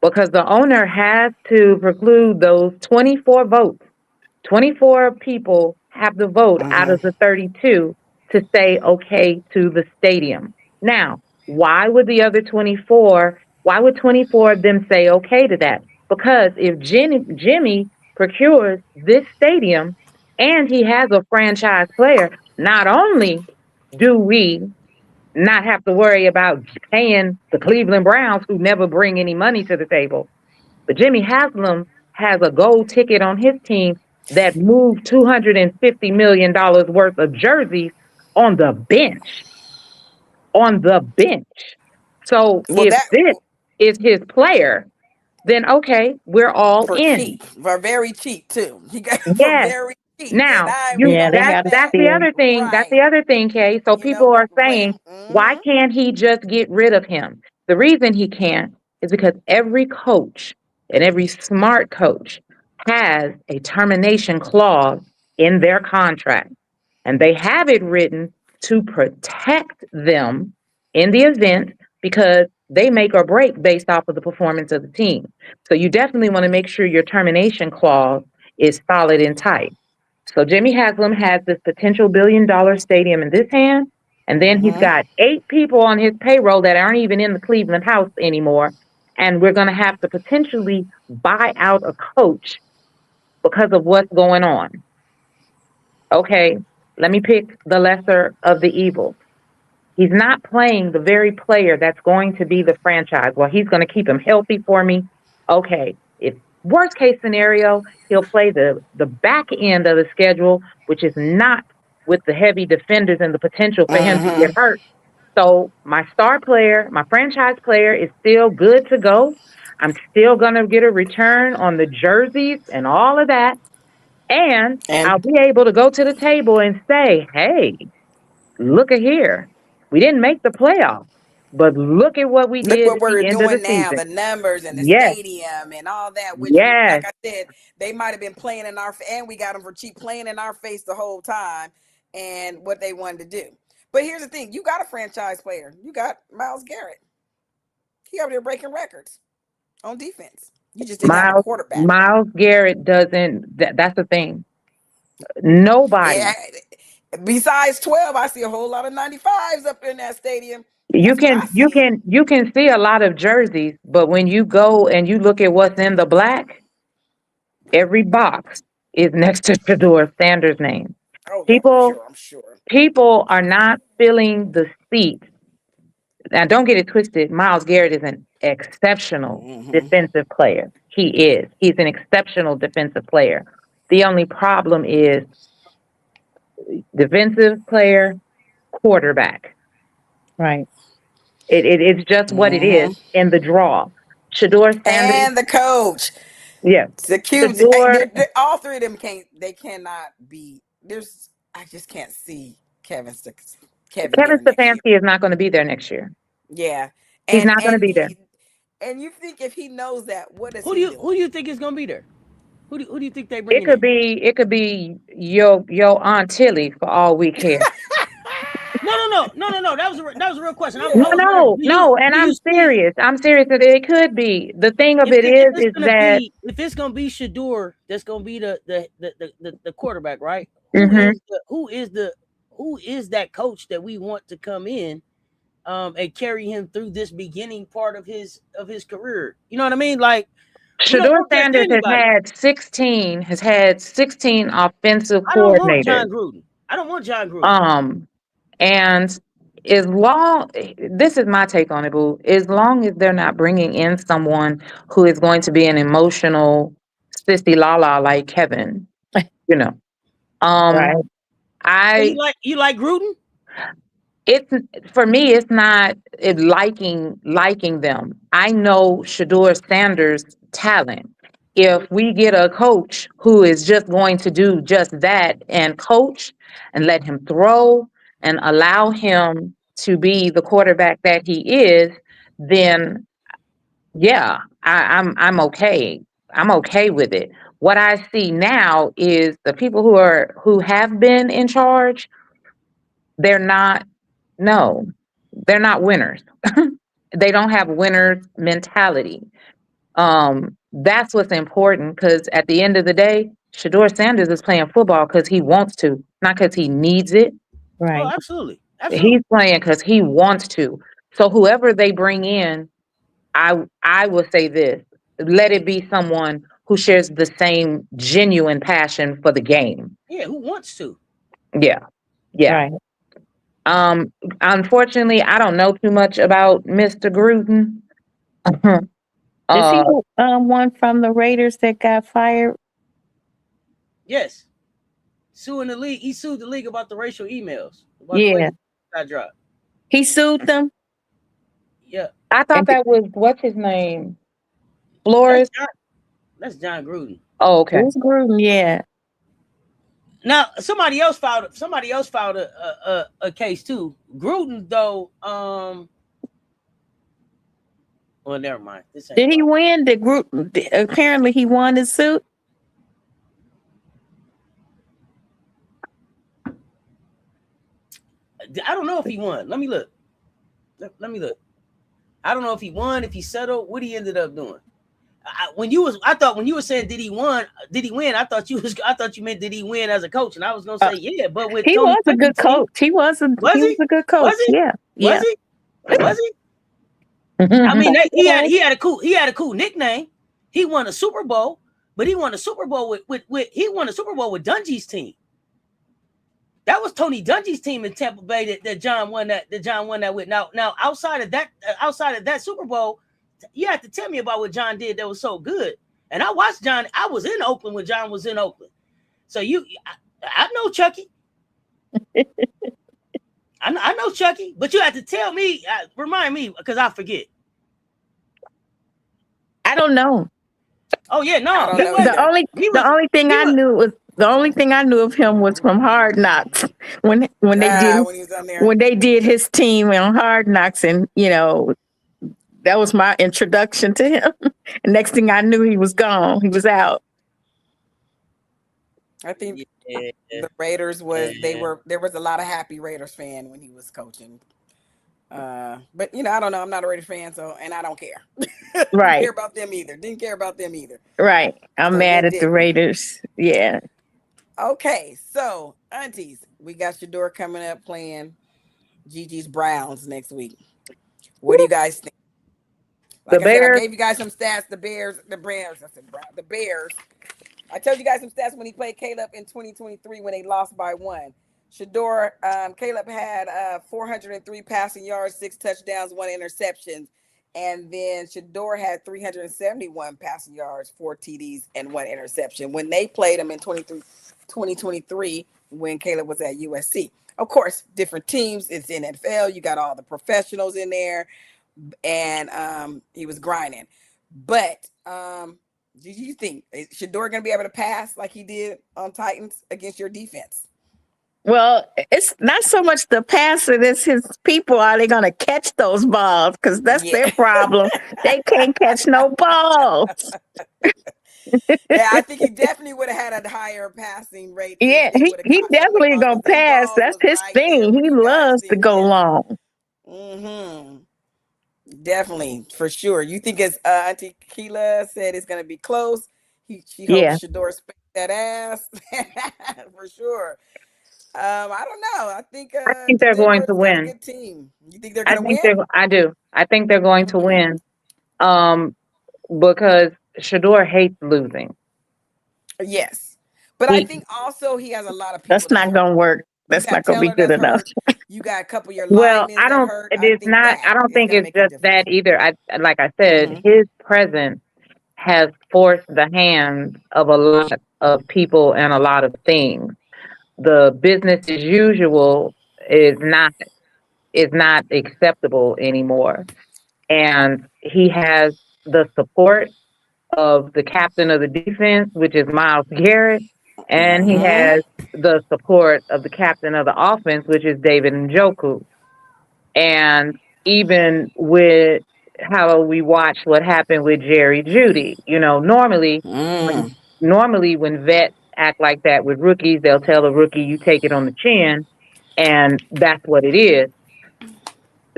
because the owner has to preclude those 24 votes. 24 people have to vote out of the 32 to say okay to the stadium. Now, why would the other 24, why would 24 of them say okay to that? Because if Jimmy procures this stadium and he has a franchise player, not only do we not have to worry about paying the Cleveland Browns, who never bring any money to the table, but Jimmy Haslam has a gold ticket on his team that moved $250 million worth of jerseys on the bench. On the bench. So if this is his player, then okay, we're all for in. cheap, for very cheap too. He got for Yes. very cheap. Now, that's the That. other thing. Right. That's the other thing, Kay. So people are saying, why can't he just get rid of him? The reason he can't is because every coach and every smart coach has a termination clause in their contract. And they have it written to protect them in the event because they make or break based off of the performance of the team. So you definitely want to make sure your termination clause is solid and tight. So Jimmy Haslam has this potential $1 billion stadium in this hand, and then he's got 8 people on his payroll that aren't even in the Cleveland house anymore. And we're going to have to potentially buy out a coach because of what's going on. Okay, let me pick the lesser of the evils. He's not playing the very player that's going to be the franchise. Well, he's going to keep him healthy for me. Okay, if worst case scenario, he'll play the back end of the schedule, which is not with the heavy defenders and the potential for him to get hurt. So my star player, my franchise player is still good to go. I'm still going to get a return on the jerseys and all of that. And I'll be able to go to the table and say, hey, look at here. We didn't make the playoffs, but look at what we Look did what at the we're end of the doing now, season. the numbers and the Yes. stadium and all that, which, Yes. like I said, they might have been playing in our, and we got them for cheap, playing in our face the whole time and what they wanted to do. But here's the thing. You got a franchise player. You got Myles Garrett. He over there breaking records on defense. You just didn't have a quarterback. Myles Garrett doesn't, that's the thing. Nobody. Yeah, besides 12, I see a whole lot of 95s up in that stadium. You can see a lot of jerseys, but when you go and you look at what's in the black, every box is next to Shedeur Sanders' name. Oh, yeah, I'm sure. People are not filling the seat. Now, don't get it twisted. Myles Garrett is an exceptional defensive player. He is. He's an exceptional defensive player. The only problem is defensive player, quarterback. Right. It's just what it is in the draw. Shedeur Sanders and the coach. Yes. The cubes. All three of them cannot be. I just can't see Kevin Stefanski is not going to be there next year. Yeah. He's not going to be there. And you think if he knows that, what is who do you think is going to be there? Who do you think they bring? It could be your Aunt Tilly for all we care. No. That was a real question. No. And I'm serious. I'm serious that it could be. The thing of it is that if it's gonna be Shedeur, that's gonna be the quarterback, right? Who is that coach that we want to come in and carry him through this beginning part of his career? You know what I mean? Like Shedeur Sanders has had 16 offensive coordinators. I don't want John Gruden. And this is my take on it, boo. As long as they're not bringing in someone who is going to be an emotional sissy la like Kevin, you know. Right. You like Gruden? It's for me. It's not liking them. I know Shedeur Sanders' talent. if we get a coach who is just going to do just that and coach and let him throw and allow him to be the quarterback that he is, then yeah, I'm okay. I'm okay with it. What I see now is the people who have been in charge, they're not no, they're not winners. They don't have winners mentality. That's what's important because at the end of the day, Shedeur Sanders is playing football because he wants to, not because he needs it. Oh, Right. absolutely. He's playing because he wants to. So whoever they bring in, I will say this: let it be someone who shares the same genuine passion for the game. Yeah, who wants to? Yeah, yeah. Right. Unfortunately, I don't know too much about Mr. Gruden. Is he uh, one from the Raiders that got fired? Yes. Suing the league. He sued the league about the racial emails. About the Yeah. way got dropped. He sued them. Yeah. I thought that was what's his name, Flores. That's John Gruden. Oh, okay. It was Gruden. Yeah. Now somebody else filed a case too. Gruden though, well, never mind. This ain't Did he win? Did Gruden? Apparently, he won his suit. I don't know if he won. Let me look. Let me look. I don't know if he won, if he settled, what he ended up doing. I thought when you were saying did he win? I thought you meant did he win as a coach, and I was gonna say yeah, but with He Tony was a good coach. He was a good coach. Was he? Yeah, Was he? Was he? I mean, he had a cool nickname. He won a Super Bowl, but he won a Super Bowl with Dungy's team. That was Tony Dungy's team in Tampa Bay that John won that with. Now outside of that Super Bowl, you have to tell me about what John did that was so good. And I watched John. I was in Oakland when John was in Oakland. So I know Chucky. I know Chucky, but you have to tell me, remind me, because I forget. I don't know. Oh yeah, no. The only thing I knew of him was from Hard Knocks when they did his team on Hard Knocks, and that was my introduction to him. And next thing I knew, he was gone. He was out. I think the Raiders there was a lot of happy Raiders fan when he was coaching. But I don't know. I'm not a Raiders fan, and I don't care. Right. Didn't care about them either. Right. I'm mad at the Raiders. Yeah. Okay, so aunties, we got Shedeur coming up playing Gigi's Browns next week. What do you guys think? Like I gave you guys some stats. The Bears. I told you guys some stats when he played Caleb in 2023 when they lost by 1. Shedeur, Caleb had 403 passing yards, 6 touchdowns, 1 interception. And then Shedeur had 371 passing yards, 4 TDs, and 1 interception when they played him in 2023 when Caleb was at USC. Of course, different teams. It's NFL. You got all the professionals in there. And he was grinding. But do you think is Shedeur going to be able to pass like he did on Titans against your defense? Well, it's not so much the passer, it's his people. Are they going to catch those balls? Because that's their problem. They can't catch no balls. Yeah, I think he definitely would have had a higher passing rate. Yeah, he definitely going to pass. That's his thing. He loves to go long. Mm-hmm. Definitely, for sure. You think as Auntie Keila said, it's going to be close. She hopes Shedeur spanks that ass for sure. I don't know. I think they're going to win. A good team. You think they're going to win? I do. I think they're going to win. Because Shedeur hates losing. Yes, but I think also he has a lot of people. That's not going to work. That's not going to be good enough. You got a couple of your I don't. It's not. I don't think it's just that either. Like I said, his presence has forced the hands of a lot of people and a lot of things. The business as usual is not acceptable anymore, and he has the support of the captain of the defense, which is Miles Garrett, and he has the support of the captain of the offense, which is David Njoku. And even with how we watch what happened with Jerry Judy, normally when vets act like that with rookies, they'll tell a rookie, you take it on the chin, and that's what it is.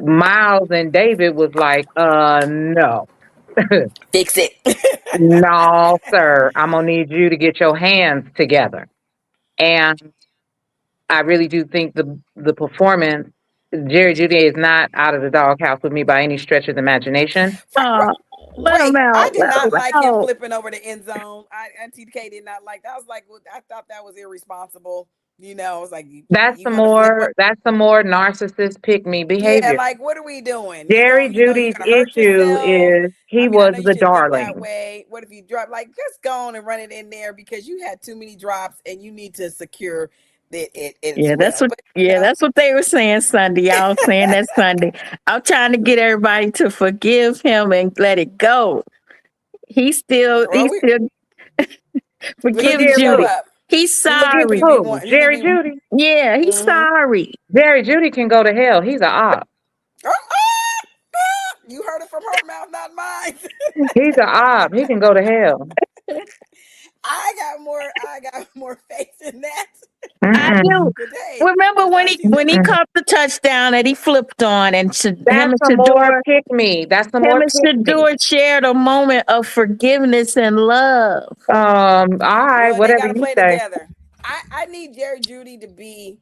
Miles and David was like, no. Fix it. No, sir. I'm going to need you to get your hands together. And I really do think the performance, Jerry Judy is not out of the doghouse with me by any stretch of the imagination. Wait, I did not like him flipping over the end zone. Auntie K did not like that. I was like, well, I thought that was irresponsible. I was like, that's some more narcissist pick me behavior. Yeah, like what are we doing? Jerry Judy's issue is he was the darling. That way. What if you drop? Like, just go on and run it in there because you had too many drops and you need to secure that's what they were saying Sunday. I was saying that Sunday. I'm trying to get everybody to forgive him and let it go. He still forgive Judy. He's sorry. Jerry Judy. Yeah, he's sorry. Jerry Judy can go to hell. He's an op. You heard it from her mouth, not mine. He's an op. He can go to hell. I got more faith in that. I do. Remember when he caught the touchdown that he flipped on, and Shedeur pick me. That's the more Shedeur shared a moment of forgiveness and love. All right, whatever you say. Together. I need Jerry Judy to be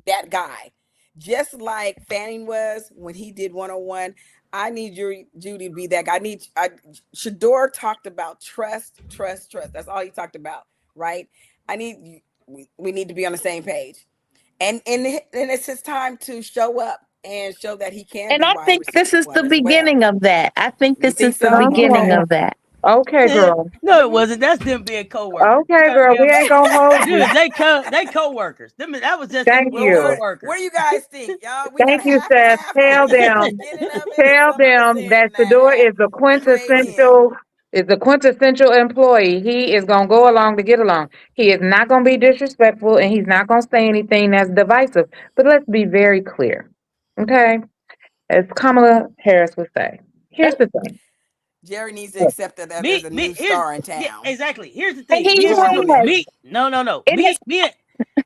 that guy, just like Fanning was when he did 101. I need Judy to be that guy. Shedeur talked about trust. That's all he talked about, right? We need to be on the same page. And it's his time to show up and show that he can. And I think this is the beginning of that. I think this is the beginning of that. Okay, girl. No, it wasn't. That's them being co-workers. Okay, girl. We ain't gonna hold you. Dude, they co-workers. That was just co-workers. What do you guys think, y'all? Thank you, Seth. Tell them that Shedeur is the quintessential employee. He is gonna go along to get along. He is not gonna be disrespectful, and he's not gonna say anything that's divisive. But let's be very clear, okay? As Kamala Harris would say, here's the thing. Jerry needs to accept that there's a new star in town. Yeah, exactly. Here's the thing.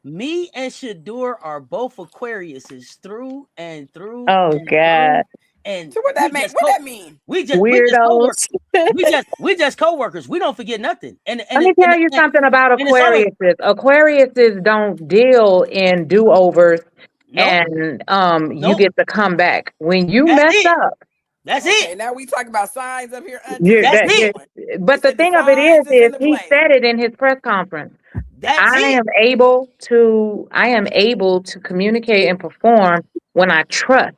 Me and Shedeur are both Aquariuses through and through. Oh, God. And so what that mean? We just weirdos. We just co-workers. We don't forget nothing. And let me tell you something about Aquariuses. Aquariuses don't deal in do-overs, and you get to come back when you mess up. That's it. Now we talk about signs up here. But the thing of it is he said it in his press conference. I am able to communicate and perform when I trust.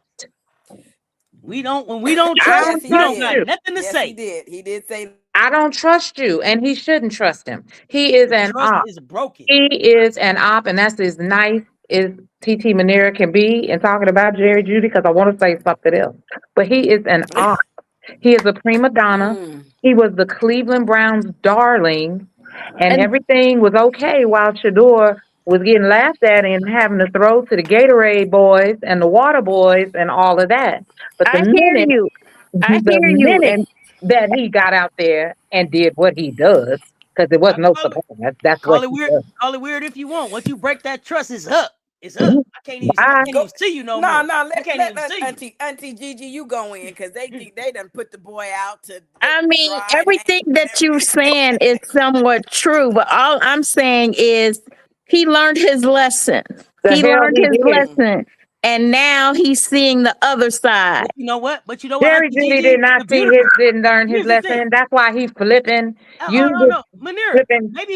When we don't trust, we don't got nothing to say. He did say I don't trust you, and he shouldn't trust him. He is an op. Is broken. He is an op, and that's as nice as TT Manera can be in talking about Jerry Judy, because I want to say something else. But he is an op. He is a prima donna. He was the Cleveland Browns' darling, and everything was okay while Shedeur was getting laughed at and having to throw to the Gatorade boys and the water boys and all of that. But the minute that he got out there and did what he does, because there was no support. That's call it weird. Call it weird if you want. Once you break that trust, it's up. It's up. I can't even see you no more. Let Auntie Gigi, you go in, because they done put the boy out to. Everything that you're saying is somewhat true, but all I'm saying is he learned his lesson. Lesson. And now he's seeing the other side. But you know what? Jerry Judy didn't learn his lesson. That's why he's flipping. No. Manera, maybe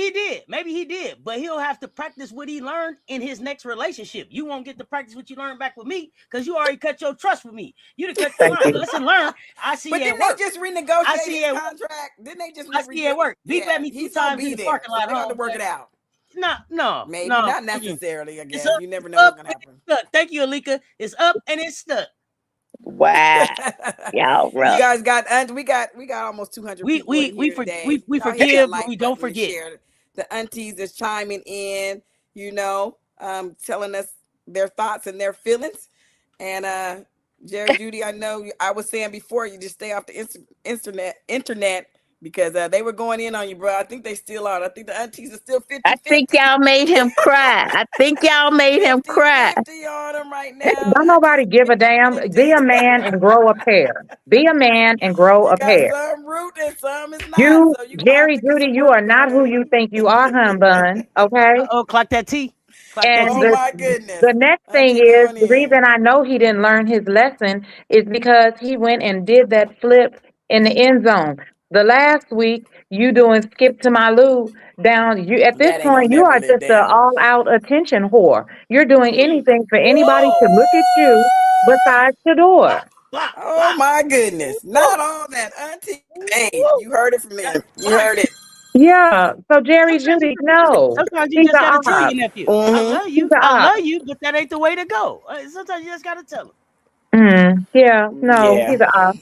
he did. But he'll have to practice what he learned in his next relationship. You won't get to practice what you learned back with me, because you already cut your trust with me. You done cut the line. Listen, learn. I see it at work. They just renegotiate his contract? Didn't they just? I see it at work. Beep at me 2 times in the parking lot. They have to work it out. No, maybe not necessarily. Again, you never know what's gonna happen. Thank you, Alika. It's up and it's stuck. Wow. Y'all You rough. guys got we got almost 200 people in here today. We Y'all hit that forgive, but like we don't button and forget. share. The aunties is chiming in, telling us their thoughts and their feelings. And Jerry Judy, I know I was saying before, you just stay off the internet because they were going in on you, bro. I think they still are. I think the aunties are still 50-50. I think y'all made him cry. I think y'all made him cry. 50 on them right now. Don't nobody give a damn. Be a man and grow a pair. Be a man and grow a Got pair. some root and some is not. You, So you gonna have Jerry to get Judy, some you work are not who done. you think you are, hun-bun, okay? Oh, clock that T. Clock that And Oh T. my goodness. the next thing Auntie is, going the in. reason I know he didn't learn his lesson is because he went and did that flip in the end zone. The last week, you doing skip to my Lou down. You at this That ain't gonna point, you never are live just an down. all-out attention whore. You're doing anything for anybody to look at you besides Shedeur. Oh my goodness. Not all that, Auntie. Hey, you heard it from me. You heard it. Yeah. So Jerry Judy, no, Sometimes you he's just an gotta tell op. your nephew, I Mm-hmm. love He's you, an op. but that ain't the way to go. Sometimes you just gotta tell him. Yeah. No, Yeah. he's an op.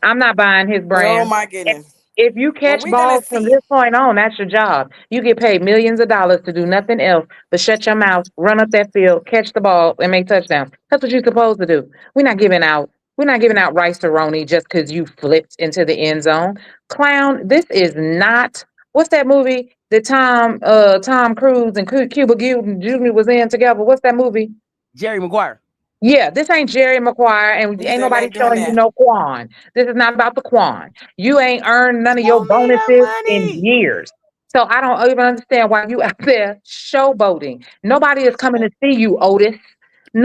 I'm not buying his Oh brand. my goodness. If you Well, catch we're gonna balls from see. this point on, that's your job. You get paid millions of dollars to do nothing else but shut your mouth, run up that field, catch the ball, and make touchdowns. That's what you're supposed to do. We're not giving out rice roni just because you flipped into the end zone. Clown, this is not what's that movie that Tom Cruise and Cuba Gooding Jr. was in together? What's that movie? Jerry Maguire. Yeah, this ain't Jerry Maguire, and He's ain't in there nobody doing showing you that. no Quan. This is not about the Quan. You ain't earned none of your Show me the bonuses in money. years. So I don't even understand why you out there showboating. Nobody is coming to see you, Otis.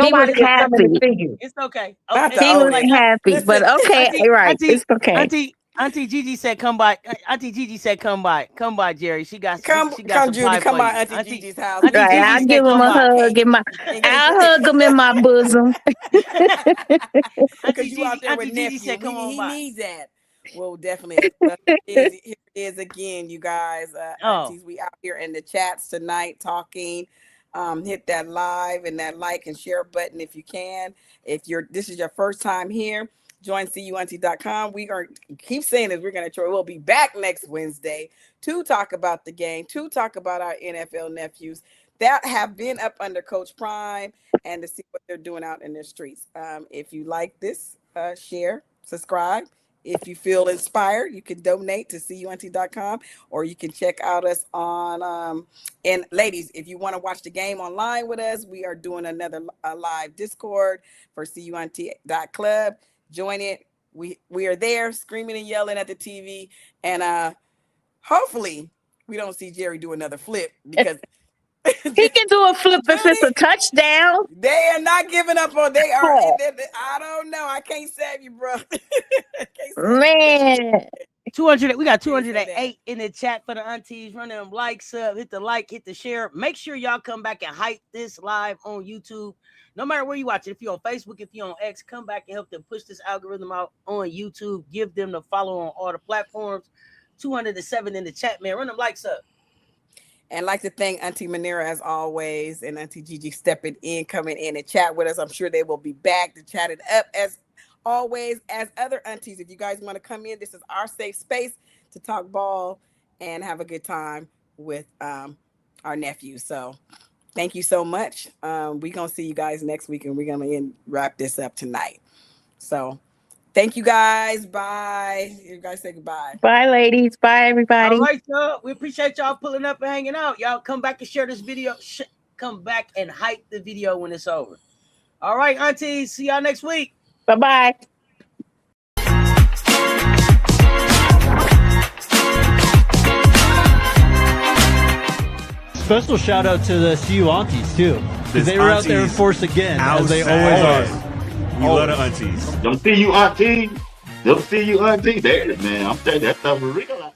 He was Nobody is coming to happy. see you. It's okay. Not Okay. the He was Otis. happy. But Listen, okay, right. It's okay. Auntie Gigi said come by. Auntie Gigi said come by. Come by, Jerry. She got come some Judy, pie come for by you. Auntie Gigi's house. Auntie Right. Gigi I'll said give him come a by. hug I'll hug him in my bosom. Because you out there with Auntie Gigi nephew. said come on He by. needs that. Well, definitely. Well, here it is again, you guys. Aunties, we out here in the chats tonight talking. Hit that live and that like and share button if you can. If this is your first time here, join CUaunties.com. We are keep saying this. We'll be back next Wednesday to talk about the game, to talk about our NFL nephews that have been up under Coach Prime and to see what they're doing out in the streets. If you like this, share, subscribe. If you feel inspired, you can donate to CUaunties.com or you can check out us on and ladies, if you want to watch the game online with us, we are doing another live Discord for CUauntie.club. Join it. We are there screaming and yelling at the TV, and hopefully we don't see Jerry do another flip because he can do a flip if it's a touchdown. They are not giving up on. They are. I don't know. I can't save you, bro. Man. 200. We got 208 in the chat for the aunties. Running them likes up. Hit the like. Hit the share. Make sure y'all come back and hype this live on YouTube. No matter where you watch it, if you're on Facebook, if you're on X, come back and help them push this algorithm out on YouTube. Give them the follow on all the platforms. 207 in the chat, man. Run them likes up. And like to thank Auntie Manera as always, and Auntie Gigi stepping in, coming in and chat with us. I'm sure they will be back to chat it up as always as other aunties. If you guys want to come in, this is our safe space to talk ball and have a good time with our nephew. So thank you so much. We're going to see you guys next week, and we're going to wrap this up tonight. So thank you guys. Bye. You guys say goodbye. Bye, ladies. Bye, everybody. All right, y'all. We appreciate y'all pulling up and hanging out. Y'all come back and share this video. Come back and hype the video when it's over. All right, aunties. See y'all next week. Bye-bye. Special shout out to the CU Aunties too, because they were out there in force again, as they always are. We love the aunties. Them CU Aunties. Them CU Aunties. There, man. I'm saying that stuff for real.